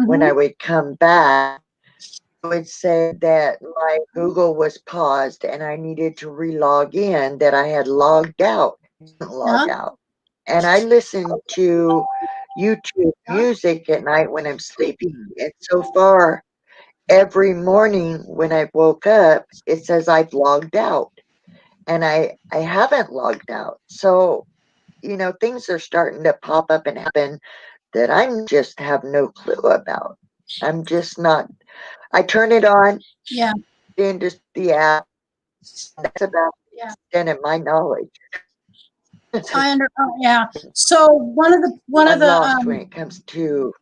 Speaker 3: when I would come back, it would say that my Google was paused and I needed to re-log in, that I had logged out. Log out. And I listen to YouTube music at night when I'm sleeping. And so far, every morning when I woke up, it says I've logged out. And I haven't logged out. So, things are starting to pop up and happen that I just have no clue about. I'm just not. I turn it on.
Speaker 1: Yeah.
Speaker 3: Into the app. That's about the extent of my knowledge.
Speaker 1: Yeah. So one of the
Speaker 3: when it comes to.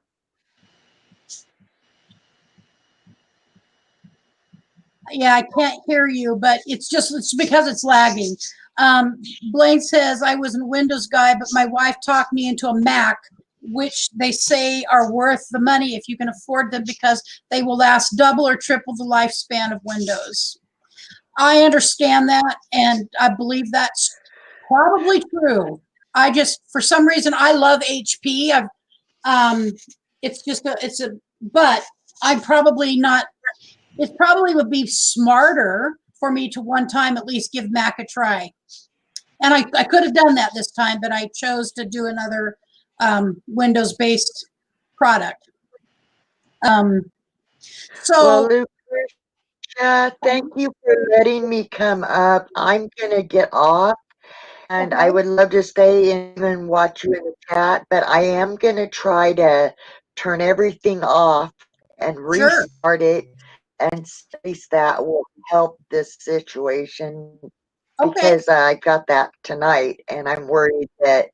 Speaker 1: Yeah, I can't hear you, but it's because it's lagging. Blaine says, I was a Windows guy, but my wife talked me into a Mac, which they say are worth the money if you can afford them, because they will last double or triple the lifespan of Windows. I understand that, and I believe that's probably true. I just, for some reason, I love HP. But I'm probably not, it probably would be smarter for me to one time at least give Mac a try. And I could have done that this time, but I chose to do another Windows-based product.
Speaker 3: Well, Lucretia, thank you for letting me come up. I'm going to get off, and I would love to stay in and watch you in the chat, but I am going to try to turn everything off and
Speaker 1: Sure.
Speaker 3: restart it, and at least that will help this situation.
Speaker 1: Okay.
Speaker 3: Because I got that tonight, and I'm worried that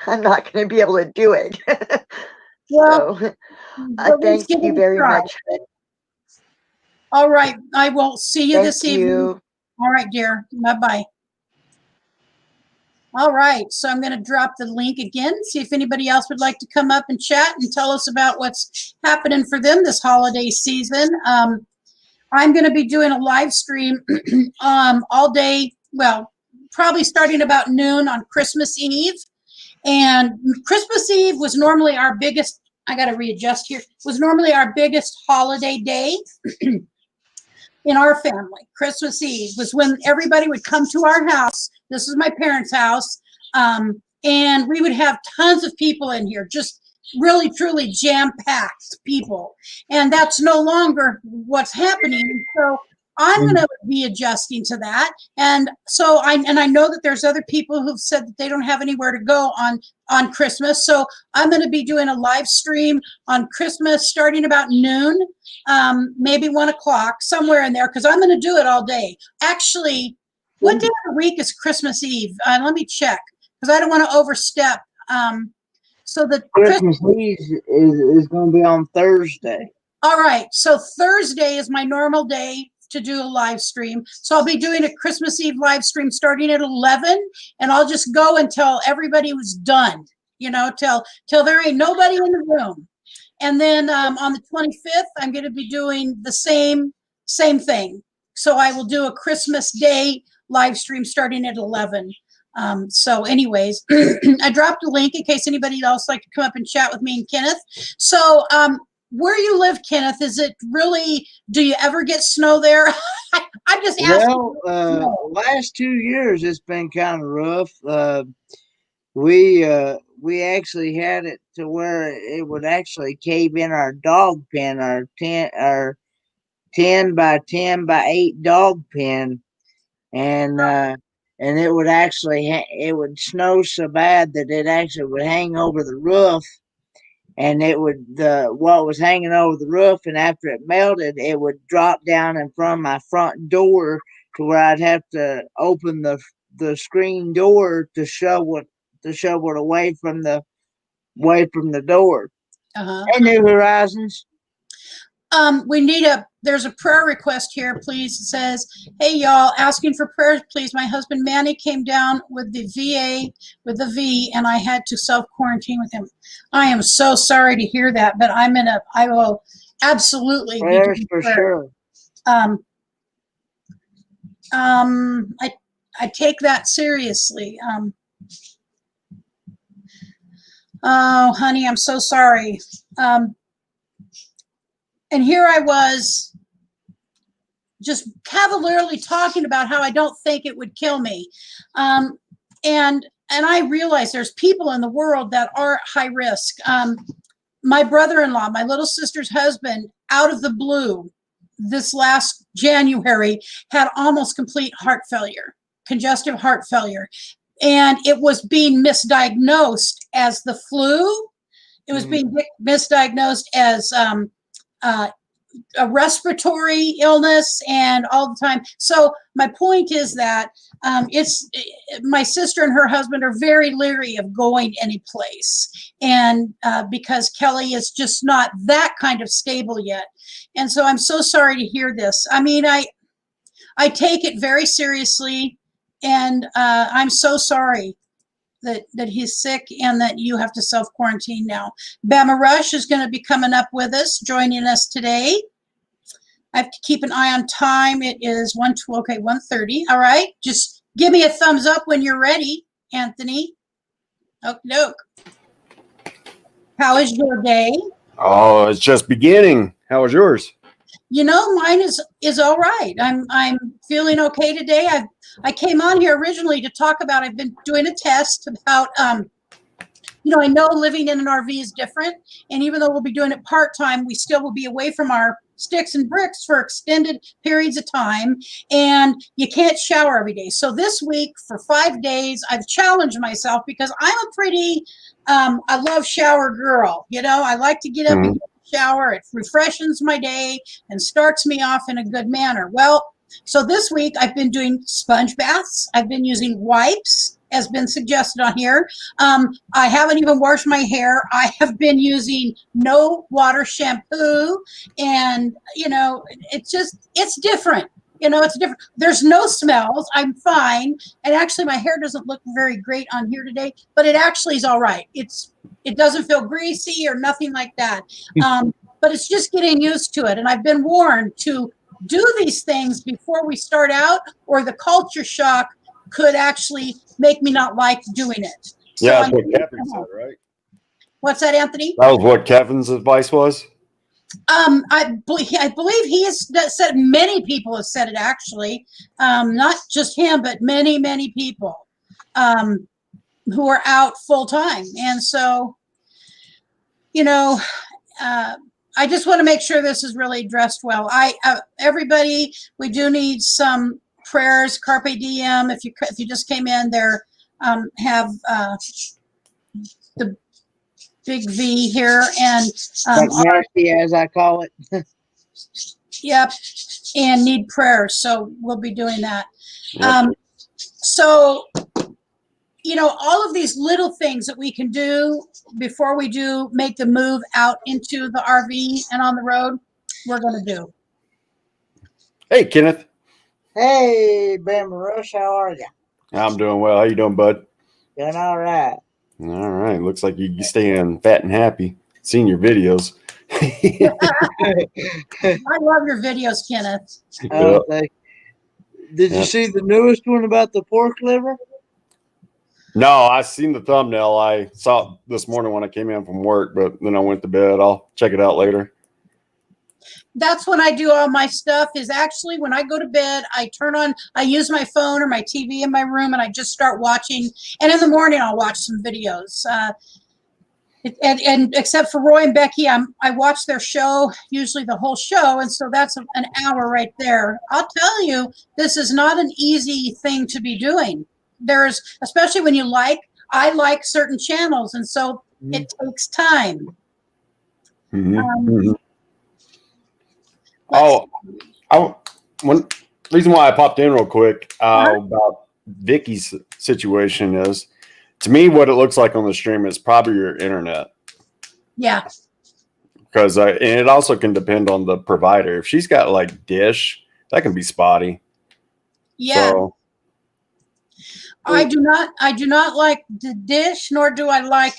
Speaker 3: I'm not going to be able to do it.
Speaker 1: Well,
Speaker 3: So,
Speaker 1: let's
Speaker 3: thank
Speaker 1: give it
Speaker 3: you
Speaker 1: a
Speaker 3: very
Speaker 1: try.
Speaker 3: much.
Speaker 1: All right. I will see you
Speaker 3: Thank
Speaker 1: this evening.
Speaker 3: you.
Speaker 1: All right, dear. Bye-bye. All right. So I'm going to drop the link again, see if anybody else would like to come up and chat and tell us about what's happening for them this holiday season. I'm going to be doing a live stream all day, well, probably starting about noon on Christmas Eve. And Christmas Eve was normally our biggest, I got to readjust here, was normally our biggest holiday day in our family. Christmas Eve was when everybody would come to our house. This is my parents' house. And we would have tons of people in here, just really, truly jam-packed people. And that's no longer what's happening. So I'm going to be adjusting to that. And so I know that there's other people who've said that they don't have anywhere to go on Christmas. So I'm going to be doing a live stream on Christmas starting about noon, maybe 1 o'clock, somewhere in there, because I'm going to do it all day. Actually, what day of the week is Christmas Eve? Let me check, because I don't want to overstep. So the
Speaker 4: Christmas Eve is going to be on Thursday.
Speaker 1: All right. So Thursday is my normal day to do a live stream. So I'll be doing a Christmas Eve live stream starting at 11, and I'll just go until everybody was done, you know, till there ain't nobody in the room. And then on the 25th, I'm going to be doing the same thing. So I will do a Christmas Day live stream starting at 11. So anyways, I dropped a link in case anybody else like to come up and chat with me and Kenneth. So where you live, Kenneth, is it really, do you ever get snow there? I'm just asking.
Speaker 4: Well, last 2 years it's been kind of rough. We actually had it to where it would actually cave in our dog pen, our 10 by 10 by 8 dog pen, and it would actually it would snow so bad that it actually would hang over the roof, and it would what was hanging over the roof, and after it melted, it would drop down in front of my front door to where I'd have to open the screen door to shovel it away from the door. Hey, New Horizons.
Speaker 1: There's a prayer request here, please. It says, hey, y'all, asking for prayers, please. My husband, Manny, came down with the VA, with the V, and I had to self-quarantine with him. I am so sorry to hear that, but I will absolutely
Speaker 4: prayers for sure.
Speaker 1: I take that seriously. Oh, honey, I'm so sorry. And here I was just cavalierly talking about how I don't think it would kill me. And I realize there's people in the world that are high risk. My brother-in-law, my little sister's husband, out of the blue, this last January, had almost complete heart failure, congestive heart failure. And it was being misdiagnosed as the flu. It was being misdiagnosed as a respiratory illness and all the time. So my point is that my sister and her husband are very leery of going any place, and because Kelly is just not that kind of stable yet. And so I'm so sorry to hear this. I mean, I take it very seriously, and I'm so sorry that he's sick and that you have to self-quarantine now. Bama Rush is going to be coming up with us, joining us today. I have to keep an eye on time. It is 1:30. All right. Just give me a thumbs up when you're ready, Anthony. Oh, no. How is your day?
Speaker 5: Oh, it's just beginning. How was yours?
Speaker 1: You know, mine is all right. I'm feeling okay today. I came on here originally to talk about. I've been doing a test about. I know living in an RV is different, and even though we'll be doing it part-time, we still will be away from our sticks and bricks for extended periods of time, and you can't shower every day. So this week, for 5 days, I've challenged myself because I'm a pretty, I love shower girl. I like to get up and get a shower. It refreshes my day and starts me off in a good manner. Well, so this week I've been doing sponge baths. I've been using wipes, as been suggested on here. I haven't even washed my hair. I have been using no water shampoo, and it's different. It's different. There's no smells. I'm fine, and actually my hair doesn't look very great on here today, but it actually is all right. It doesn't feel greasy or nothing like that. But it's just getting used to it, and I've been warned to do these things before we start out, or the culture shock could actually make me not like doing it.
Speaker 5: Yeah, that's what Kevin said, right?
Speaker 1: What's that, Anthony?
Speaker 5: That was what Kevin's advice was?
Speaker 1: I believe he has said, many people have said it actually, not just him, but many, many people who are out full time. And so, I just want to make sure this is really addressed well. Everybody, we do need some prayers. Carpe diem. If you just came in, there have the big V here, and
Speaker 4: mercy, as I call it.
Speaker 1: Yep, and need prayers. So we'll be doing that.
Speaker 5: Yep.
Speaker 1: So all of these little things that we can do before we do make the move out into the RV and on the road, we're going to do.
Speaker 5: Hey, Kenneth.
Speaker 4: Hey, Ben Rush, how are you?
Speaker 5: I'm doing well. How you doing, bud?
Speaker 4: Doing all right.
Speaker 5: All right. Looks like you staying fat and happy. Seeing your videos.
Speaker 1: I love your videos, Kenneth.
Speaker 4: Did you see the newest one about the pork liver?
Speaker 5: No, I seen the thumbnail. I saw it this morning when I came in from work, but then I went to bed. I'll check it out later.
Speaker 1: That's when I do all my stuff, is actually when I go to bed, I use my phone or my TV in my room, and I just start watching. And in the morning, I'll watch some videos. And except for Roy and Becky, I watch their show, usually the whole show. And so that's an hour right there. I'll tell you, this is not an easy thing to be doing. Especially when I like certain channels. And so it takes time.
Speaker 5: One reason why I popped in real quick about Vicky's situation is, to me, what it looks like on the stream is probably your internet.
Speaker 1: Yeah.
Speaker 5: Because and it also can depend on the provider. If she's got like Dish, that can be spotty.
Speaker 1: Yeah.
Speaker 5: So,
Speaker 1: I do not like the Dish, nor do I like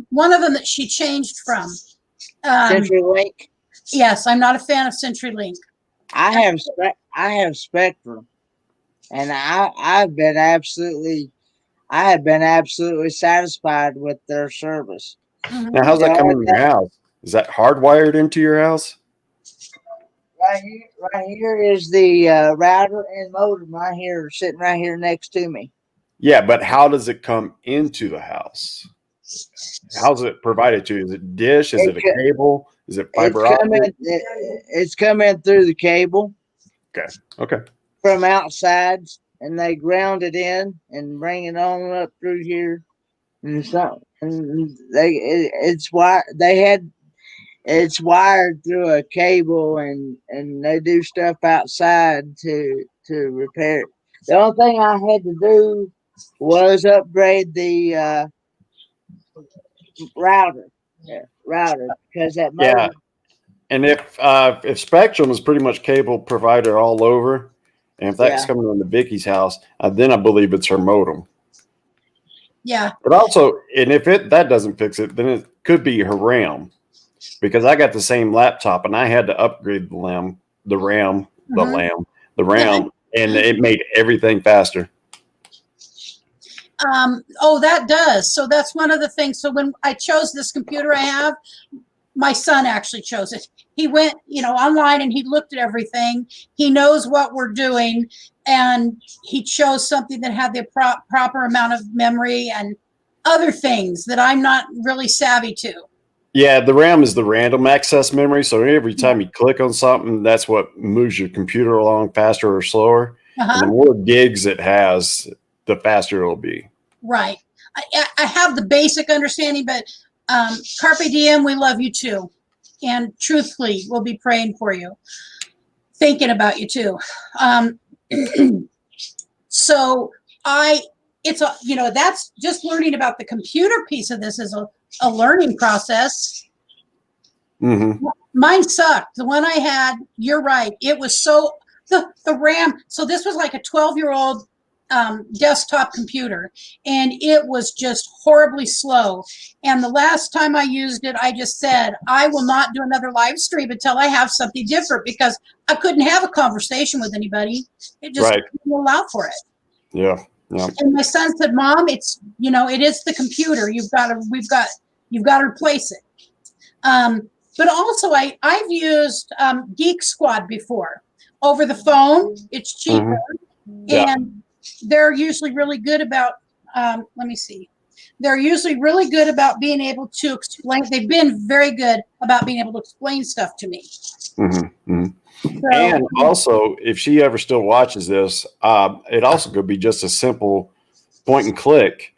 Speaker 1: one of them that she changed from.
Speaker 4: CenturyLink.
Speaker 1: Yes, I'm not a fan of CenturyLink.
Speaker 4: I have Spectrum, and I have been absolutely satisfied with their service.
Speaker 5: now how's that coming in your house? Is that hardwired into your house?
Speaker 4: Right here is the router and modem right here, sitting right here next to me.
Speaker 5: Yeah, but how does it come into the house? How's it provided to you? Is it dish? Is it a cable? Is it fiber optic?
Speaker 4: It's coming through the cable.
Speaker 5: Okay.
Speaker 4: From outside, and they ground it in and bring it on up through here, and so it's wired through a cable, and they do stuff outside to repair it. The only thing I had to do was upgrade the router because that modem.
Speaker 5: Yeah. And if Spectrum is pretty much cable provider all over, and if that's coming into Vicky's house, then I believe it's her modem.
Speaker 1: Yeah.
Speaker 5: But also, and if that doesn't fix it, then it could be her RAM, because I got the same laptop and I had to upgrade the RAM, and it made everything faster.
Speaker 1: Oh, that does. So that's one of the things. So when I chose this computer I have, my son actually chose it. He went, online and he looked at everything. He knows what we're doing, and he chose something that had the proper amount of memory and other things that I'm not really savvy to.
Speaker 5: Yeah, the RAM is the random access memory. So every time you click on something, that's what moves your computer along faster or slower. And the more gigs it has, the faster it'll be.
Speaker 1: Right. I have the basic understanding, but Carpe Diem, we love you too. And truthfully, we'll be praying for you, thinking about you too. So that's just learning about the computer piece of this is a learning process.
Speaker 5: Mm-hmm.
Speaker 1: Mine sucked. The one I had, you're right. It was the RAM. So this was like a 12-year-old desktop computer, and it was just horribly slow. And the last time I used it, I just said, I will not do another live stream until I have something different, because I couldn't have a conversation with anybody. It just didn't allow for it.
Speaker 5: Yeah.
Speaker 1: And my son said, Mom, it's, it is the computer. You've got to replace it. But also I've used Geek Squad before over the phone. It's cheaper.
Speaker 5: Mm-hmm. Yeah.
Speaker 1: And they're usually really good about, let me see. They're usually really good about being able to explain. They've been very good about being able to explain stuff to me.
Speaker 5: Mm-hmm. Mm-hmm.
Speaker 1: So,
Speaker 5: and also, if she ever still watches this, it also could be just a simple point and click.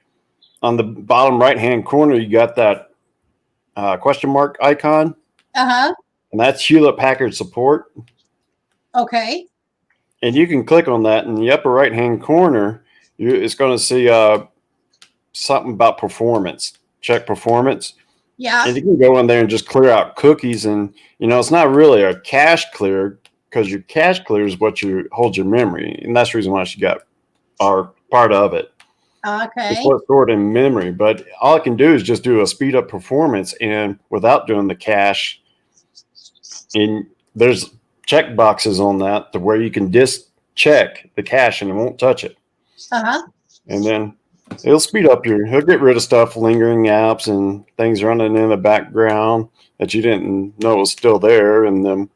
Speaker 5: On the bottom right-hand corner, you got that question mark icon.
Speaker 1: Uh-huh.
Speaker 5: And that's Hewlett-Packard support.
Speaker 1: Okay.
Speaker 5: And you can click on that in the upper right-hand corner. It's going to see something about performance. Check performance.
Speaker 1: Yeah.
Speaker 5: And you can go in there and just clear out cookies. And, it's not really a cache clear, because your cache clear is what holds your memory. And that's the reason why she got our part of it.
Speaker 1: Okay.
Speaker 5: It's what's stored in memory. But all it can do is just do a speed up performance, and without doing the cache. And there's check boxes on that to where you can just check the cache and it won't touch it.
Speaker 1: Uh-huh.
Speaker 5: And then it'll speed up he'll get rid of stuff, lingering apps and things running in the background that you didn't know was still there, and then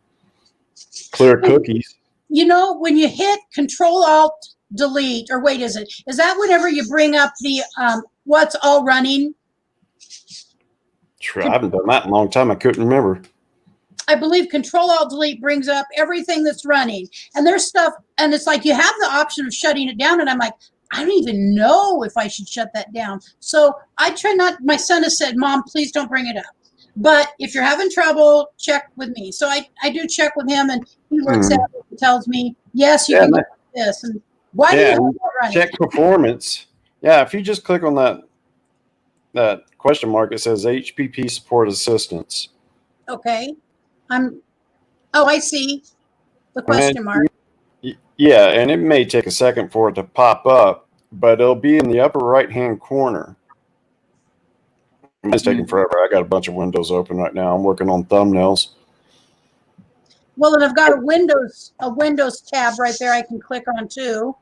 Speaker 5: clear cookies.
Speaker 1: When you hit Control-Alt-Delete, or wait, is that whenever you bring up the what's all running?
Speaker 5: Sure, I haven't done that in a long time. I couldn't remember.
Speaker 1: I believe Control-Alt-Delete brings up everything that's running. And there's stuff, and it's like you have the option of shutting it down, and I'm like, I don't even know if I should shut that down. So I try not. My son has said, Mom, please don't bring it up. But if you're having trouble, check with me. So I do check with him, and he looks at it and tells me, yes, you can do this. And why do you have that running?
Speaker 5: Check performance. Yeah, if you just click on that question mark, it says HPP support assistance.
Speaker 1: Okay. I see the question mark.
Speaker 5: Yeah, and it may take a second for it to pop up, but it'll be in the upper right-hand corner. It's taking forever. I got a bunch of windows open right now. I'm working on thumbnails.
Speaker 1: Well, and I've got a Windows tab right there I can click on too.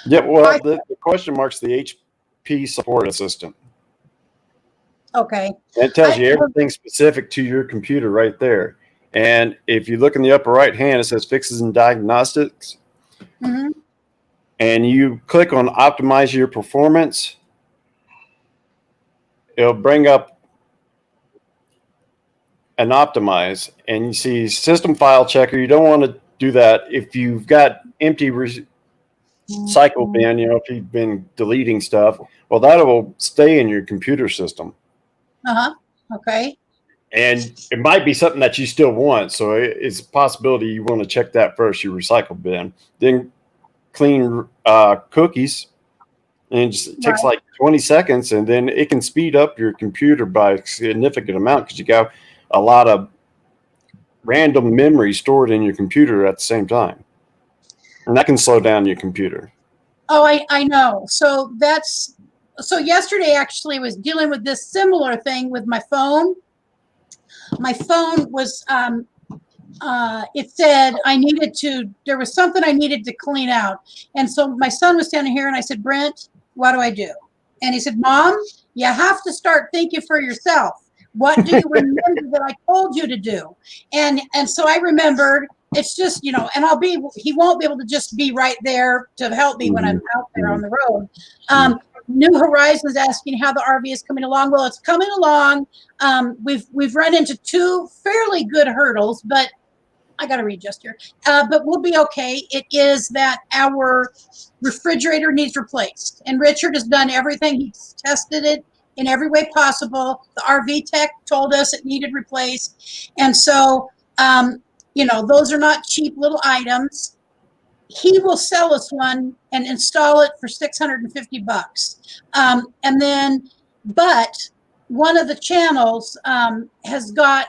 Speaker 5: Yeah, well, the question mark's the HP support assistant.
Speaker 1: Okay.
Speaker 5: And it tells you everything specific to your computer right there. And if you look in the upper right hand, it says fixes and diagnostics.
Speaker 1: Mm-hmm.
Speaker 5: And you click on optimize your performance. It'll bring up an optimize, and you see system file checker. You don't want to do that if you've got empty cycle bin, if you've been deleting stuff. Well, that will stay in your computer system.
Speaker 1: Uh-huh. Okay.
Speaker 5: And it might be something that you still want. So it's a possibility you want to check that first, your recycle bin. Then clean cookies. And it just takes like 20 seconds. And then it can speed up your computer by a significant amount, because you got a lot of random memory stored in your computer at the same time. And that can slow down your computer.
Speaker 1: Oh, I know. So yesterday actually was dealing with this similar thing with my phone. My phone was, it said there was something I needed to clean out. And so my son was standing here and I said, Brent, what do I do? And he said, Mom, you have to start thinking for yourself. What do you remember that I told you to do? And so I remembered, it's just, you know, and he won't be able to just be right there to help me when I'm out there on the road. New Horizons asking how the RV is coming along. Well, it's coming along. We've run into 2 fairly good hurdles, but I got to readjust here. But we'll be okay. It is that our refrigerator needs replaced. And Richard has done everything. He's tested it in every way possible. The RV tech told us it needed replaced. And so, you know, those are not cheap little items. He will sell us one and install it for $650. And then, but one of the channels has got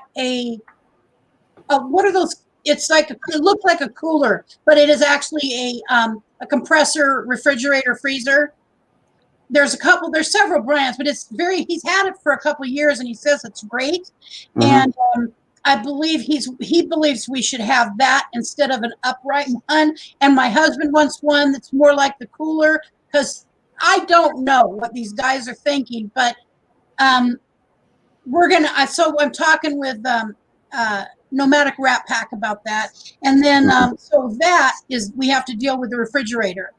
Speaker 1: what are those? It's like it looks like a cooler, but it is actually a compressor refrigerator freezer. There's several brands, but he's had it for a couple of years and he says it's great. And I believe he believes we should have that instead of an upright one. And my husband wants one that's more like the cooler, because I don't know what these guys are thinking, but so I'm talking with Nomadic Wrap Pack about that. And then, so that is, we have to deal with the refrigerator.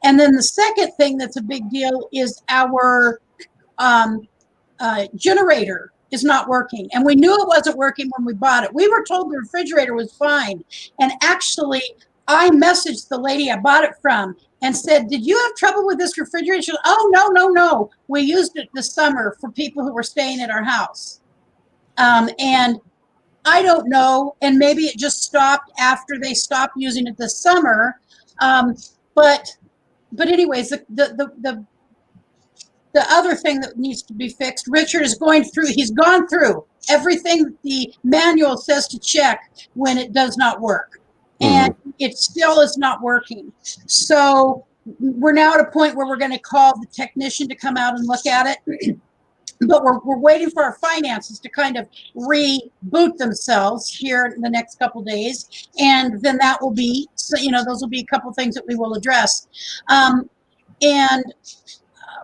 Speaker 1: And then the second thing that's a big deal is our generator is not working. And we knew it wasn't working when we bought it. We were told the refrigerator was fine. And actually, I messaged the lady I bought it from and said, did you have trouble with this refrigerator? She goes, oh, no. We used it this summer for people who were staying at our house. And I don't know. And maybe it just stopped after they stopped using it this summer. But anyways, the other thing that needs to be fixed, Richard is he's gone through everything the manual says to check when it does not work. And it still is not working. So we're now at a point where we're going to call the technician to come out and look at it. But we're waiting for our finances to kind of reboot themselves here in the next couple of days. And then that will be, you know, those will be a couple of things that we will address. And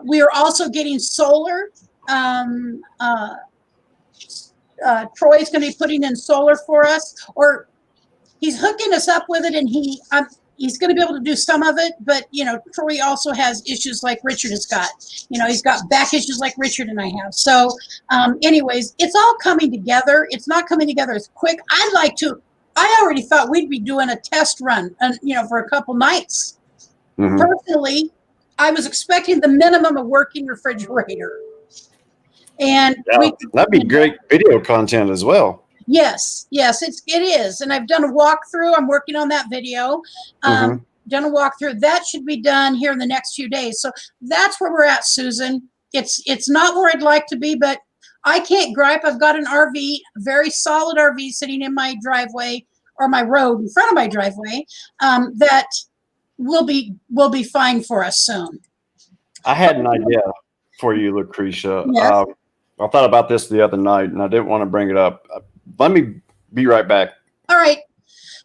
Speaker 1: we are also getting solar. Troy's going to be putting in solar for us, or he's hooking us up with it, and he's going to be able to do some of it. But, you know, Troy also has issues like Richard has got. You know, he's got back issues like Richard and I have. So anyways, it's all coming together. It's not coming together as quick. I already thought we'd be doing a test run, you know, for a couple nights. Personally, I was expecting the minimum of working refrigerator. And
Speaker 5: that'd be great video content as well.
Speaker 1: Yes, it is. And I've done a walkthrough. I'm working on that video. Done a walkthrough. That should be done here in the next few days. So that's where we're at, Susan. It's not where I'd like to be, but I can't gripe. I've got an RV, a very solid RV sitting in my driveway, or my road in front of my driveway, that will be fine for us soon.
Speaker 5: I had an idea for you, Lucretia.
Speaker 1: Yes.
Speaker 5: I thought about this the other night, and I didn't want to bring it up. Let me be right back.
Speaker 1: All right.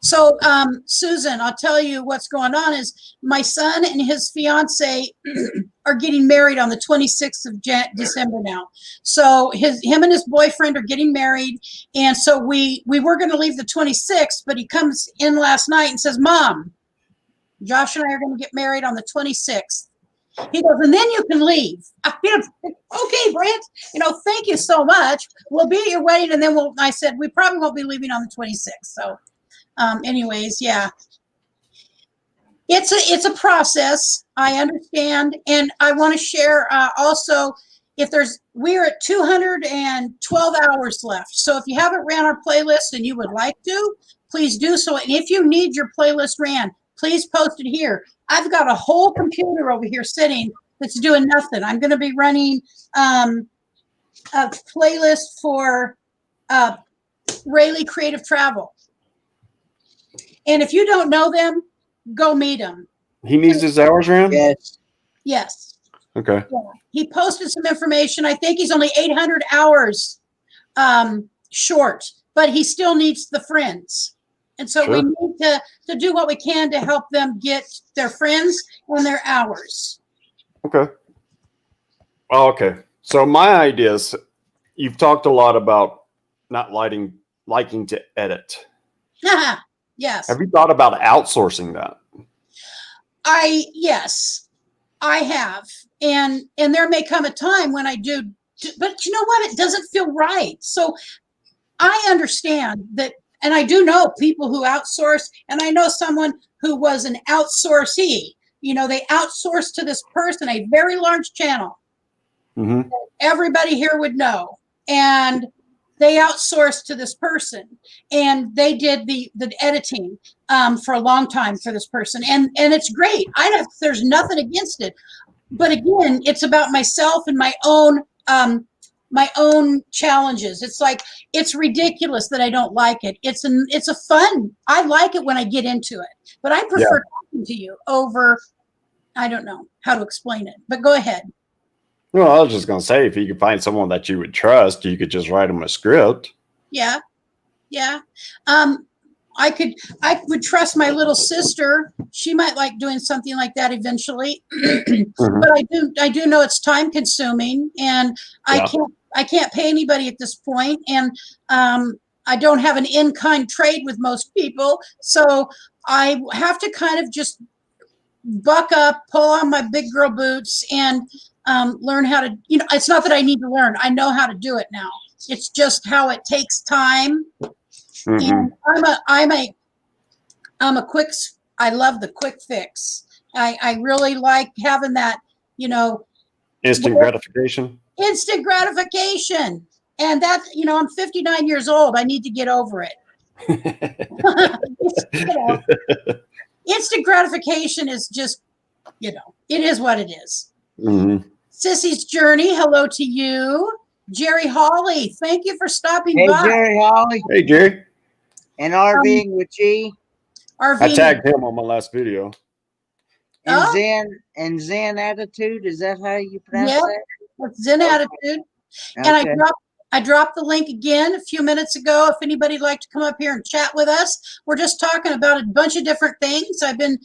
Speaker 1: So, Susan, I'll tell you what's going on is my son and his fiance are getting married on the 26th of December now. So him and his boyfriend are getting married. And so we were going to leave the 26th, but he comes in last night and says, Mom, Josh and I are going to get married on the 26th. He goes, and then you can leave. Okay, Brent, you know, thank you so much. We'll be at your wedding. And then I said, we probably won't be leaving on the 26th. So anyways, yeah, it's a process. I understand. And I want to share also, we're at 212 hours left. So if you haven't ran our playlist and you would like to, please do so. And if you need your playlist ran, please post it here. I've got a whole computer over here sitting that's doing nothing. I'm going to be running a playlist for Rayleigh Creative Travel. And if you don't know them, go meet him.
Speaker 5: He needs his hours ran?
Speaker 1: Yes.
Speaker 5: Okay.
Speaker 1: Yeah. He posted some information. I think he's only 800 hours short, but he still needs the friends. And so we need to do what we can to help them get their friends and their hours.
Speaker 5: Okay. Oh, okay. So my idea is, you've talked a lot about not liking to edit.
Speaker 1: Yes.
Speaker 5: Have you thought about outsourcing that?
Speaker 1: Yes, I have. And there may come a time when I do, but you know what? It doesn't feel right. So I understand that, and I do know people who outsource, and I know someone who was an outsourcee. You know, they outsourced to this person, a very large channel.
Speaker 5: Mm-hmm.
Speaker 1: Everybody here would know. And they outsourced to this person, and they did the editing for a long time for this person. And it's great. There's nothing against it. But again, it's about myself and my own challenges. It's like, it's ridiculous that I don't like it. It's a fun. I like it when I get into it, but I prefer talking to you over, I don't know how to explain it, but go ahead.
Speaker 5: Well, I was just going to say, if you could find someone that you would trust, you could just write them a script.
Speaker 1: Yeah. Yeah. I would trust my little sister. She might like doing something like that eventually. But I do know it's time consuming, and I can't pay anybody at this point. And I don't have an in-kind trade with most people. So I have to kind of just buck up, pull on my big girl boots, and learn how to, it's not that I need to learn. I know how to do it now. It's just how it takes time. And I'm a quick, I love the quick fix. I really like having that,
Speaker 5: Instant gratification.
Speaker 1: Instant gratification. And that, I'm 59 years old. I need to get over it. Instant gratification is just, it is what it is.
Speaker 5: Mm-hmm.
Speaker 1: Sissy's Journey, hello to you. Jerry Hawley, thank you for stopping
Speaker 4: Hey,
Speaker 1: by.
Speaker 4: Jerry Hawley.
Speaker 5: Hey, Jerry.
Speaker 4: And RVing with G.
Speaker 1: RV.
Speaker 5: I tagged him on my last video.
Speaker 4: And Zen Attitude. Is that how you pronounce that?
Speaker 1: That's Zen Attitude. And I dropped the link again a few minutes ago. If anybody'd like to come up here and chat with us, we're just talking about a bunch of different things. I've been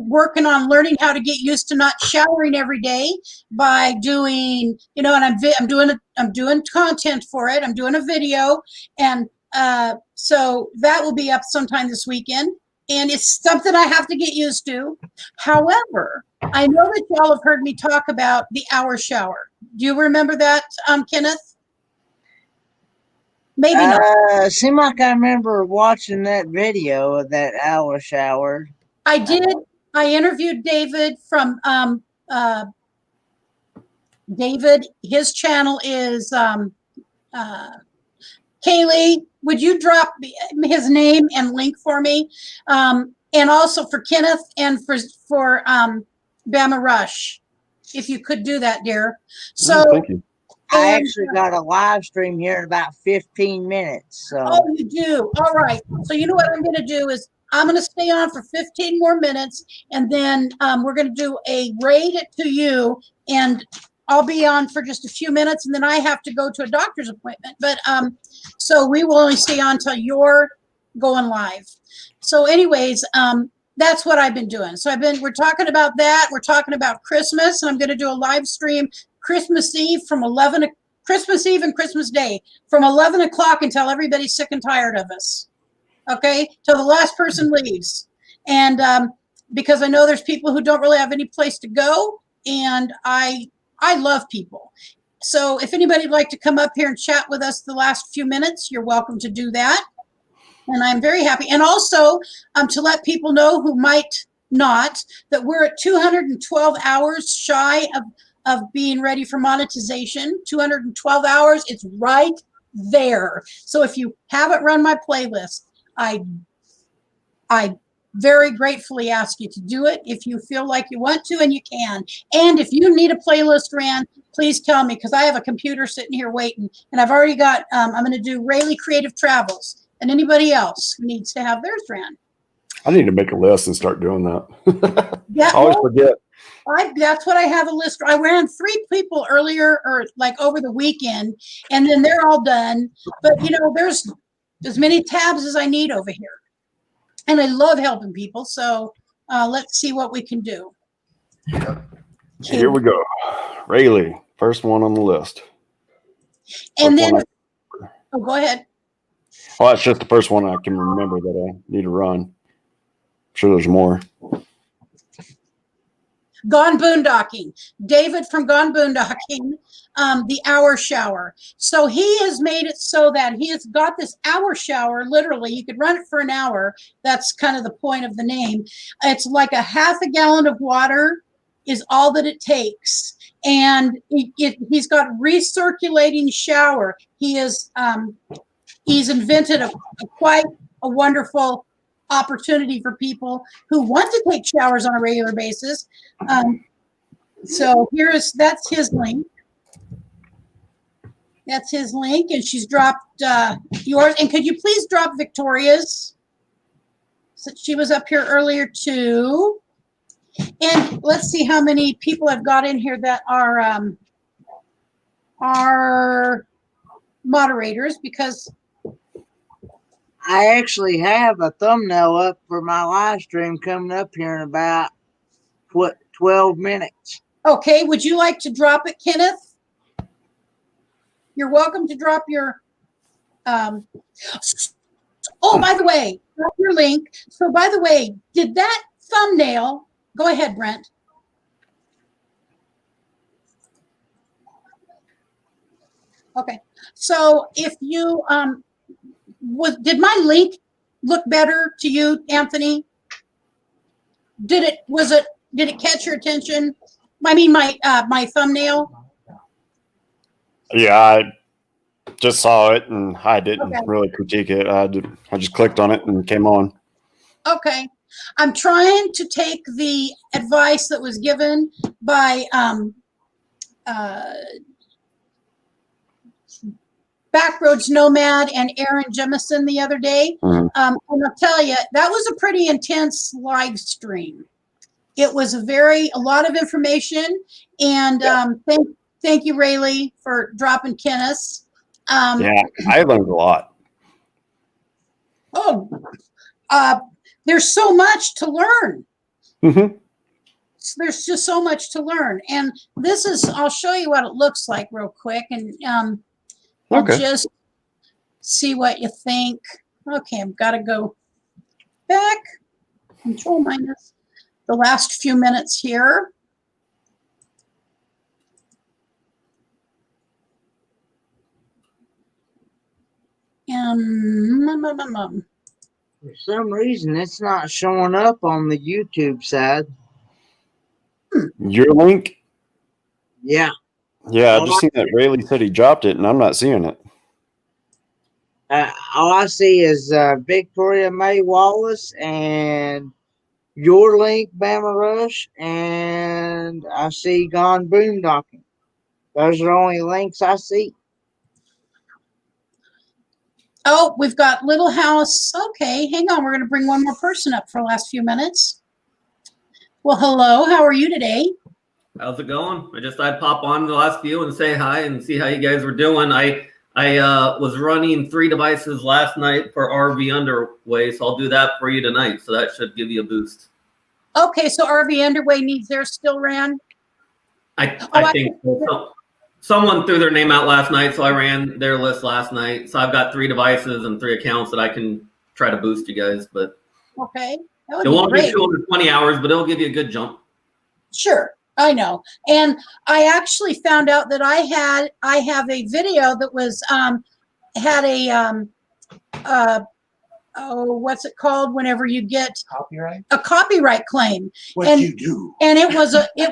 Speaker 1: working on learning how to get used to not showering every day by doing, and I'm doing content for it. I'm doing a video, and so that will be up sometime this weekend. And it's something I have to get used to. However, I know that y'all have heard me talk about the hour shower. Do you remember that, Kenneth? Maybe not.
Speaker 4: Seemed like I remember watching that video of that hour shower.
Speaker 1: I did. I interviewed David from David. His channel is Kaylee. Would you drop his name and link for me? And also for Kenneth and for Bama Rush, if you could do that, dear. So
Speaker 5: thank you.
Speaker 4: I actually got a live stream here in about 15 minutes. So.
Speaker 1: Oh, you do? All right. So you know what I'm going to do is I'm going to stay on for 15 more minutes, and then we're going to do a raid to you, and I'll be on for just a few minutes, and then I have to go to a doctor's appointment. But so we will only stay on till you're going live. So anyways, that's what I've been doing. So we're talking about that. We're talking about Christmas, and I'm going to do a live stream Christmas Eve Christmas Eve and Christmas Day from 11 o'clock until everybody's sick and tired of us. Okay, till the last person leaves. And because I know there's people who don't really have any place to go, and I love people. So if anybody'd like to come up here and chat with us the last few minutes, you're welcome to do that. And I'm very happy. And also to let people know who might not, that we're at 212 hours shy of being ready for monetization. 212 hours, it's right there. So if you haven't run my playlist, I very gratefully ask you to do it if you feel like you want to, and you can. And if you need a playlist ran, please tell me, because I have a computer sitting here waiting, and I've already got, I'm going to do Rayleigh Creative Travels, and anybody else who needs to have theirs ran.
Speaker 5: I need to make a list and start doing that.
Speaker 1: Yeah,
Speaker 5: I always forget.
Speaker 1: That's what I have a list. I ran 3 people earlier, or like over the weekend, and then they're all done. But there's as many tabs as I need over here, and I love helping people. So let's see what we can do.
Speaker 5: Here we go. Rayleigh, first one on the list.
Speaker 1: And
Speaker 5: First
Speaker 1: then,
Speaker 5: one
Speaker 1: oh, go ahead.
Speaker 5: Well, that's just the first one I can remember that I need to run. I'm sure there's more.
Speaker 1: Gone Boondocking. David from Gone Boondocking, the hour shower. So he has made it so that he has got this hour shower. Literally, you could run it for an hour. That's kind of the point of the name. It's like a half a gallon of water is all that it takes. And he's got recirculating shower. He's invented a quite a wonderful opportunity for people who want to take showers on a regular basis. So that's his link. That's his link, and she's dropped yours. And could you please drop Victoria's? So she was up here earlier too. And let's see how many people I've got in here that are moderators, because
Speaker 4: I actually have a thumbnail up for my live stream coming up here in about 12 minutes.
Speaker 1: Okay, would you like to drop it, Kenneth? You're welcome to drop your oh, by the way, drop your link. So by the way, did that thumbnail go ahead, Brent? Okay. So if you did my link look better to you, Anthony? Did it catch your attention? I mean, my thumbnail.
Speaker 5: Yeah, I just saw it and I didn't really critique it. I just clicked on it and came on.
Speaker 1: Okay. I'm trying to take the advice that was given by Backroads Nomad and Aaron Jemison the other day. And I'll tell you, that was a pretty intense live stream. It was a lot of information. And thank you, Rayleigh, for dropping Kenneth.
Speaker 5: Yeah, I learned a lot.
Speaker 1: There's so much to learn.
Speaker 5: Mm-hmm.
Speaker 1: There's just so much to learn. And I'll show you what it looks like real quick. And I'll just see what you think. Okay, I've got to go back. Control minus the last few minutes here.
Speaker 4: For some reason, it's not showing up on the YouTube side.
Speaker 5: Your link?
Speaker 4: Yeah.
Speaker 5: Yeah, I just seen that Rayleigh said he dropped it, and I'm not seeing it.
Speaker 4: All I see is Victoria May Wallace and your link, Bama Rush, and I see Gone Boondocking. Those are the only links I see.
Speaker 1: Oh, we've got Little House. Okay, hang on. We're going to bring one more person up for the last few minutes. Well, hello. How are you today?
Speaker 6: How's it going? I just thought I'd pop on the last few and say hi and see how you guys were doing. I was running 3 devices last night for RV Underway, so I'll do that for you tonight. So that should give you a boost.
Speaker 1: Okay, so RV Underway needs theirs still ran?
Speaker 6: I think so. Someone threw their name out last night, so I ran their list last night. So I've got 3 devices and 3 accounts that I can try to boost you guys. But
Speaker 1: okay,
Speaker 6: it won't be 220 hours, but it'll give you a good jump.
Speaker 1: Sure, I know. And I actually found out that I have a video that was had a what's it called whenever you get a copyright claim?
Speaker 7: What you do?
Speaker 1: And it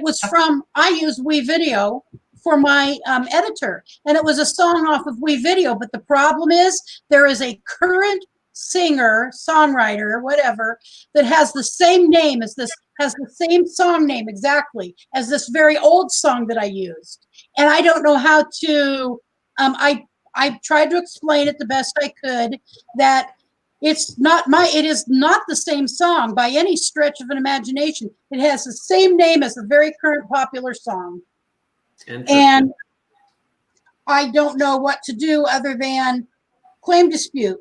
Speaker 1: was from, I use WeVideo for my editor, and it was a song off of WeVideo. But the problem is there is a current singer, songwriter, whatever, that has the same name as this, has the same song name exactly as this very old song that I used. And I don't know how to, I tried to explain it the best I could, that it is not the same song by any stretch of an imagination. It has the same name as the very current popular song. And I don't know what to do other than claim dispute.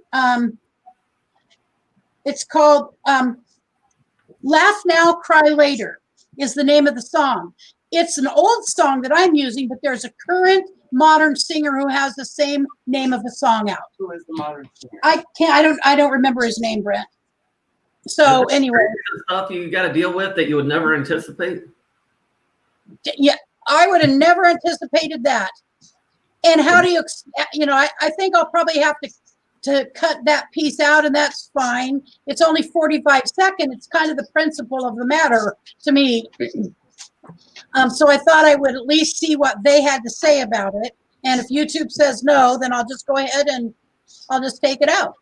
Speaker 1: It's called Laugh Now, Cry Later is the name of the song. it's an old song that I'm using, but there's a current modern singer who has the same name of a song out.
Speaker 2: Who is the modern singer?
Speaker 1: I don't remember his name, Brent. So anyway,
Speaker 6: stuff you got to deal with that you would never anticipate.
Speaker 1: yeah, I would have never anticipated that. And how do you, I think I'll probably have to cut that piece out, and that's fine. It's only 45 seconds. It's kind of the principle of the matter to me. So I thought I would at least see what they had to say about it. And if YouTube says no, then I'll just go ahead and I'll just take it out.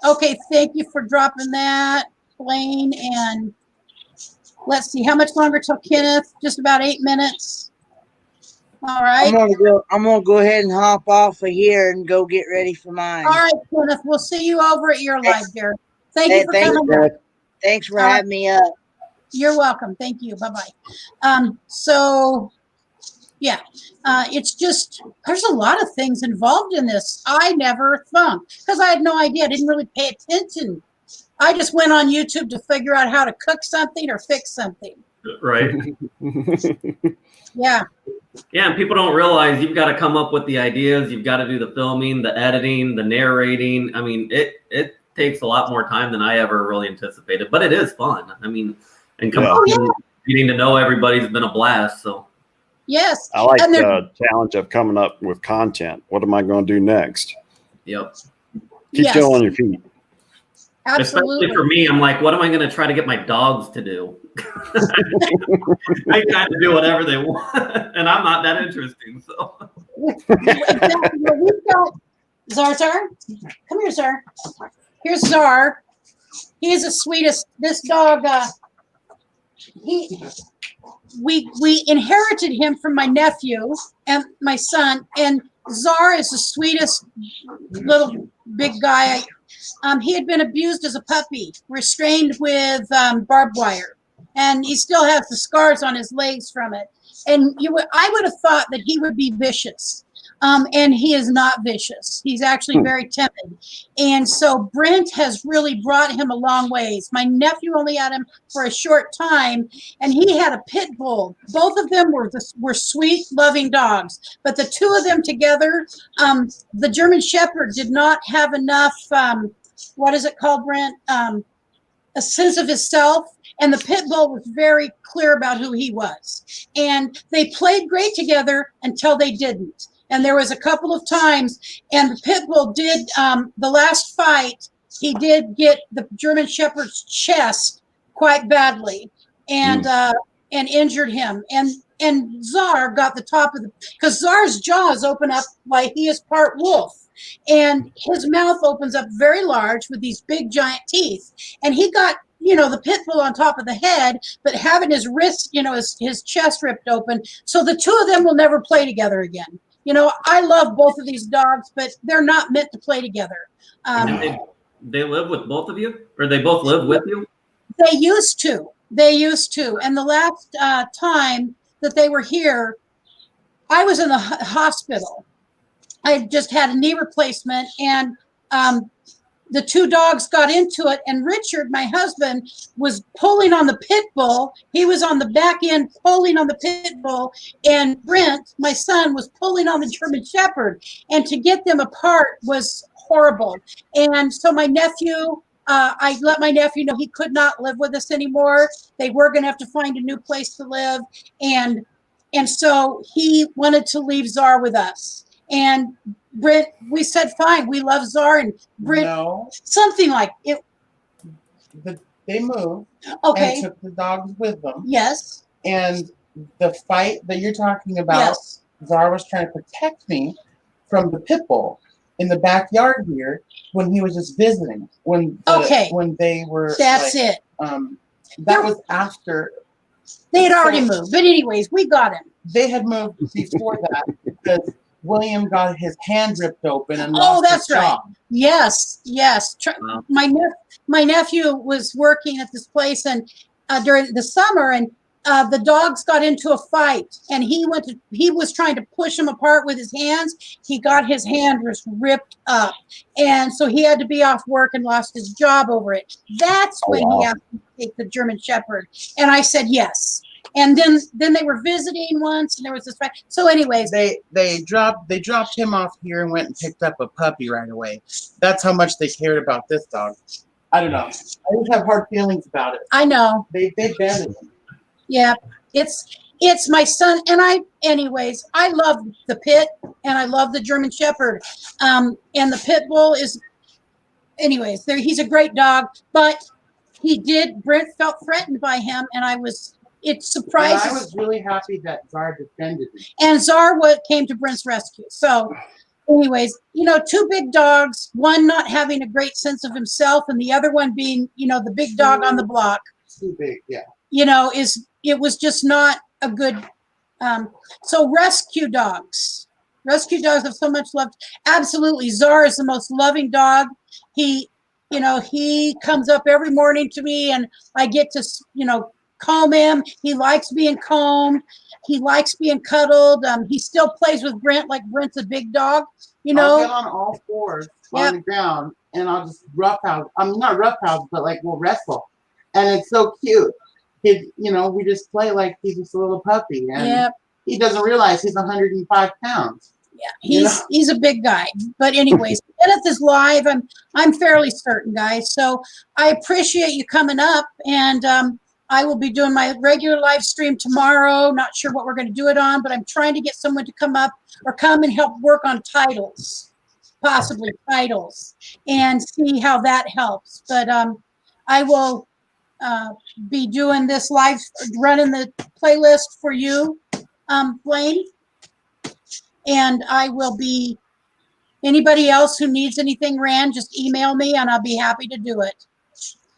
Speaker 1: Okay, thank you for dropping that, Blaine. And let's see, how much longer till Kenneth? Just about 8 minutes. All right.
Speaker 4: I'm gonna go ahead and hop off of here and go get ready for mine.
Speaker 1: All right, Kenneth. We'll see you over at your live, dear. Thank you for coming.
Speaker 4: Thanks for having me up.
Speaker 1: You're welcome. Thank you. Bye-bye. So, yeah, it's just, there's a lot of things involved in this. I never thought, because I had no idea. I didn't really pay attention. I just went on YouTube to figure out how to cook something or fix something.
Speaker 6: Right.
Speaker 1: Yeah.
Speaker 6: Yeah, and people don't realize you've got to come up with the ideas. You've got to do the filming, the editing, the narrating. I mean, it takes a lot more time than I ever really anticipated, but it is fun. I mean, and getting to know everybody's been a blast. So
Speaker 1: yes,
Speaker 5: I like the challenge of coming up with content. What am I going to do next?
Speaker 6: Yep.
Speaker 5: Keep still on your feet.
Speaker 1: Absolutely.
Speaker 6: Especially for me, I'm like, what am I going to try to get my dogs to do? They kind of do whatever they want, and I'm not that interesting. So
Speaker 1: exactly. Well, we've got Zar. Come here, Zar. Here's Zar. He is the sweetest. This dog. We inherited him from my nephew and my son, and Zar is the sweetest little big guy. He had been abused as a puppy, restrained with barbed wire, and he still has the scars on his legs from it. And I would have thought that he would be vicious, and he is not vicious. He's actually very timid. And so Brent has really brought him a long ways. My nephew only had him for a short time, and he had a pit bull. Both of them were sweet, loving dogs, but the two of them together, the German Shepherd did not have enough, what is it called, Brent? A sense of himself. And the pit bull was very clear about who he was. And they played great together until they didn't. And there was a couple of times, and the pit bull did, the last fight, he did get the German Shepherd's chest quite badly and injured him. And Zar got the top of because Zar's jaws open up like he is part wolf. And his mouth opens up very large with these big giant teeth. And he got, the pit bull on top of the head, but having his wrist, his chest ripped open. So the two of them will never play together again. I love both of these dogs, but they're not meant to play together.
Speaker 6: They live with both of you, or they both live with you?
Speaker 1: They used to. And the last time that they were here, I was in the hospital. I just had a knee replacement, and the two dogs got into it, and Richard, my husband, was pulling on the pit bull. He was on the back end pulling on the pit bull, and Brent, my son, was pulling on the German Shepherd. And to get them apart was horrible. And so my nephew, I let my nephew know he could not live with us anymore. They were going to have to find a new place to live. And so he wanted to leave Zar with us. And Brent, we said, fine, we love Zar. And Brent, something like it.
Speaker 2: They moved
Speaker 1: and
Speaker 2: took the dogs with them.
Speaker 1: Yes.
Speaker 2: And the fight that you're talking about, Zar was trying to protect me from the pit bull in the backyard here when he was just visiting. When they were.
Speaker 1: That's it.
Speaker 2: That was after.
Speaker 1: They had already moved. But anyways, we got him.
Speaker 2: They had moved before that because William got his hand ripped open and lost his jaw.
Speaker 1: Right. Yes. Wow. My nephew was working at this place and during the summer, and the dogs got into a fight, and he was trying to push them apart with his hands. He got his hand just ripped up, and so he had to be off work and lost his job over it. That's when he asked me to take the German Shepherd? And I said yes. And then they were visiting once, and there was this. So, anyways,
Speaker 2: they dropped him off here and went and picked up a puppy right away. That's how much they cared about this dog. I don't know. I just have hard feelings about it.
Speaker 1: I know
Speaker 2: they abandoned him.
Speaker 1: Yeah, it's my son, and I love the Pit, and I love the German Shepherd, and the Pit Bull is, anyways, he's a great dog, but Brent felt threatened by him, and it surprised.
Speaker 2: I was really happy that Czar defended me.
Speaker 1: And Czar came to Brent's rescue. So, anyways, two big dogs, one not having a great sense of himself, and the other one being, the big dog on the block.
Speaker 2: Too big, yeah.
Speaker 1: It was just not a good. So rescue dogs have so much love. Absolutely, Czar is the most loving dog. He comes up every morning to me, and I get to, comb him. He likes being combed. He likes being cuddled. He still plays with Brent like Brent's a big dog.
Speaker 2: I'll get on all fours on the ground, and I'll just roughhouse. Not roughhouse, but we'll wrestle, and it's so cute. We just play like he's just a little puppy, and he doesn't realize he's 105 pounds.
Speaker 1: Yeah, he's a big guy. But anyways, Kenneth is live. I'm fairly certain, guys. So I appreciate you coming up, and I will be doing my regular live stream tomorrow. Not sure what we're going to do it on, but I'm trying to get someone to come up or come and help work on titles, possibly titles, and see how that helps. But I will be doing this live, running the playlist for you, Blaine. And I will be, anybody else who needs anything ran, just email me and I'll be happy to do it.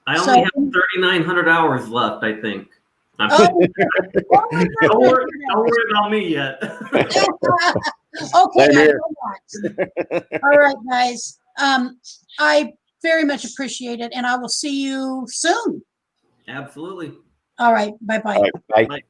Speaker 6: I only have 3,900 hours left, I think.
Speaker 1: Don't
Speaker 6: worry about me yet.
Speaker 1: Okay. All right, guys. I very much appreciate it, and I will see you soon.
Speaker 6: Absolutely.
Speaker 1: All right. Bye-bye.
Speaker 5: All right, bye.
Speaker 6: Bye.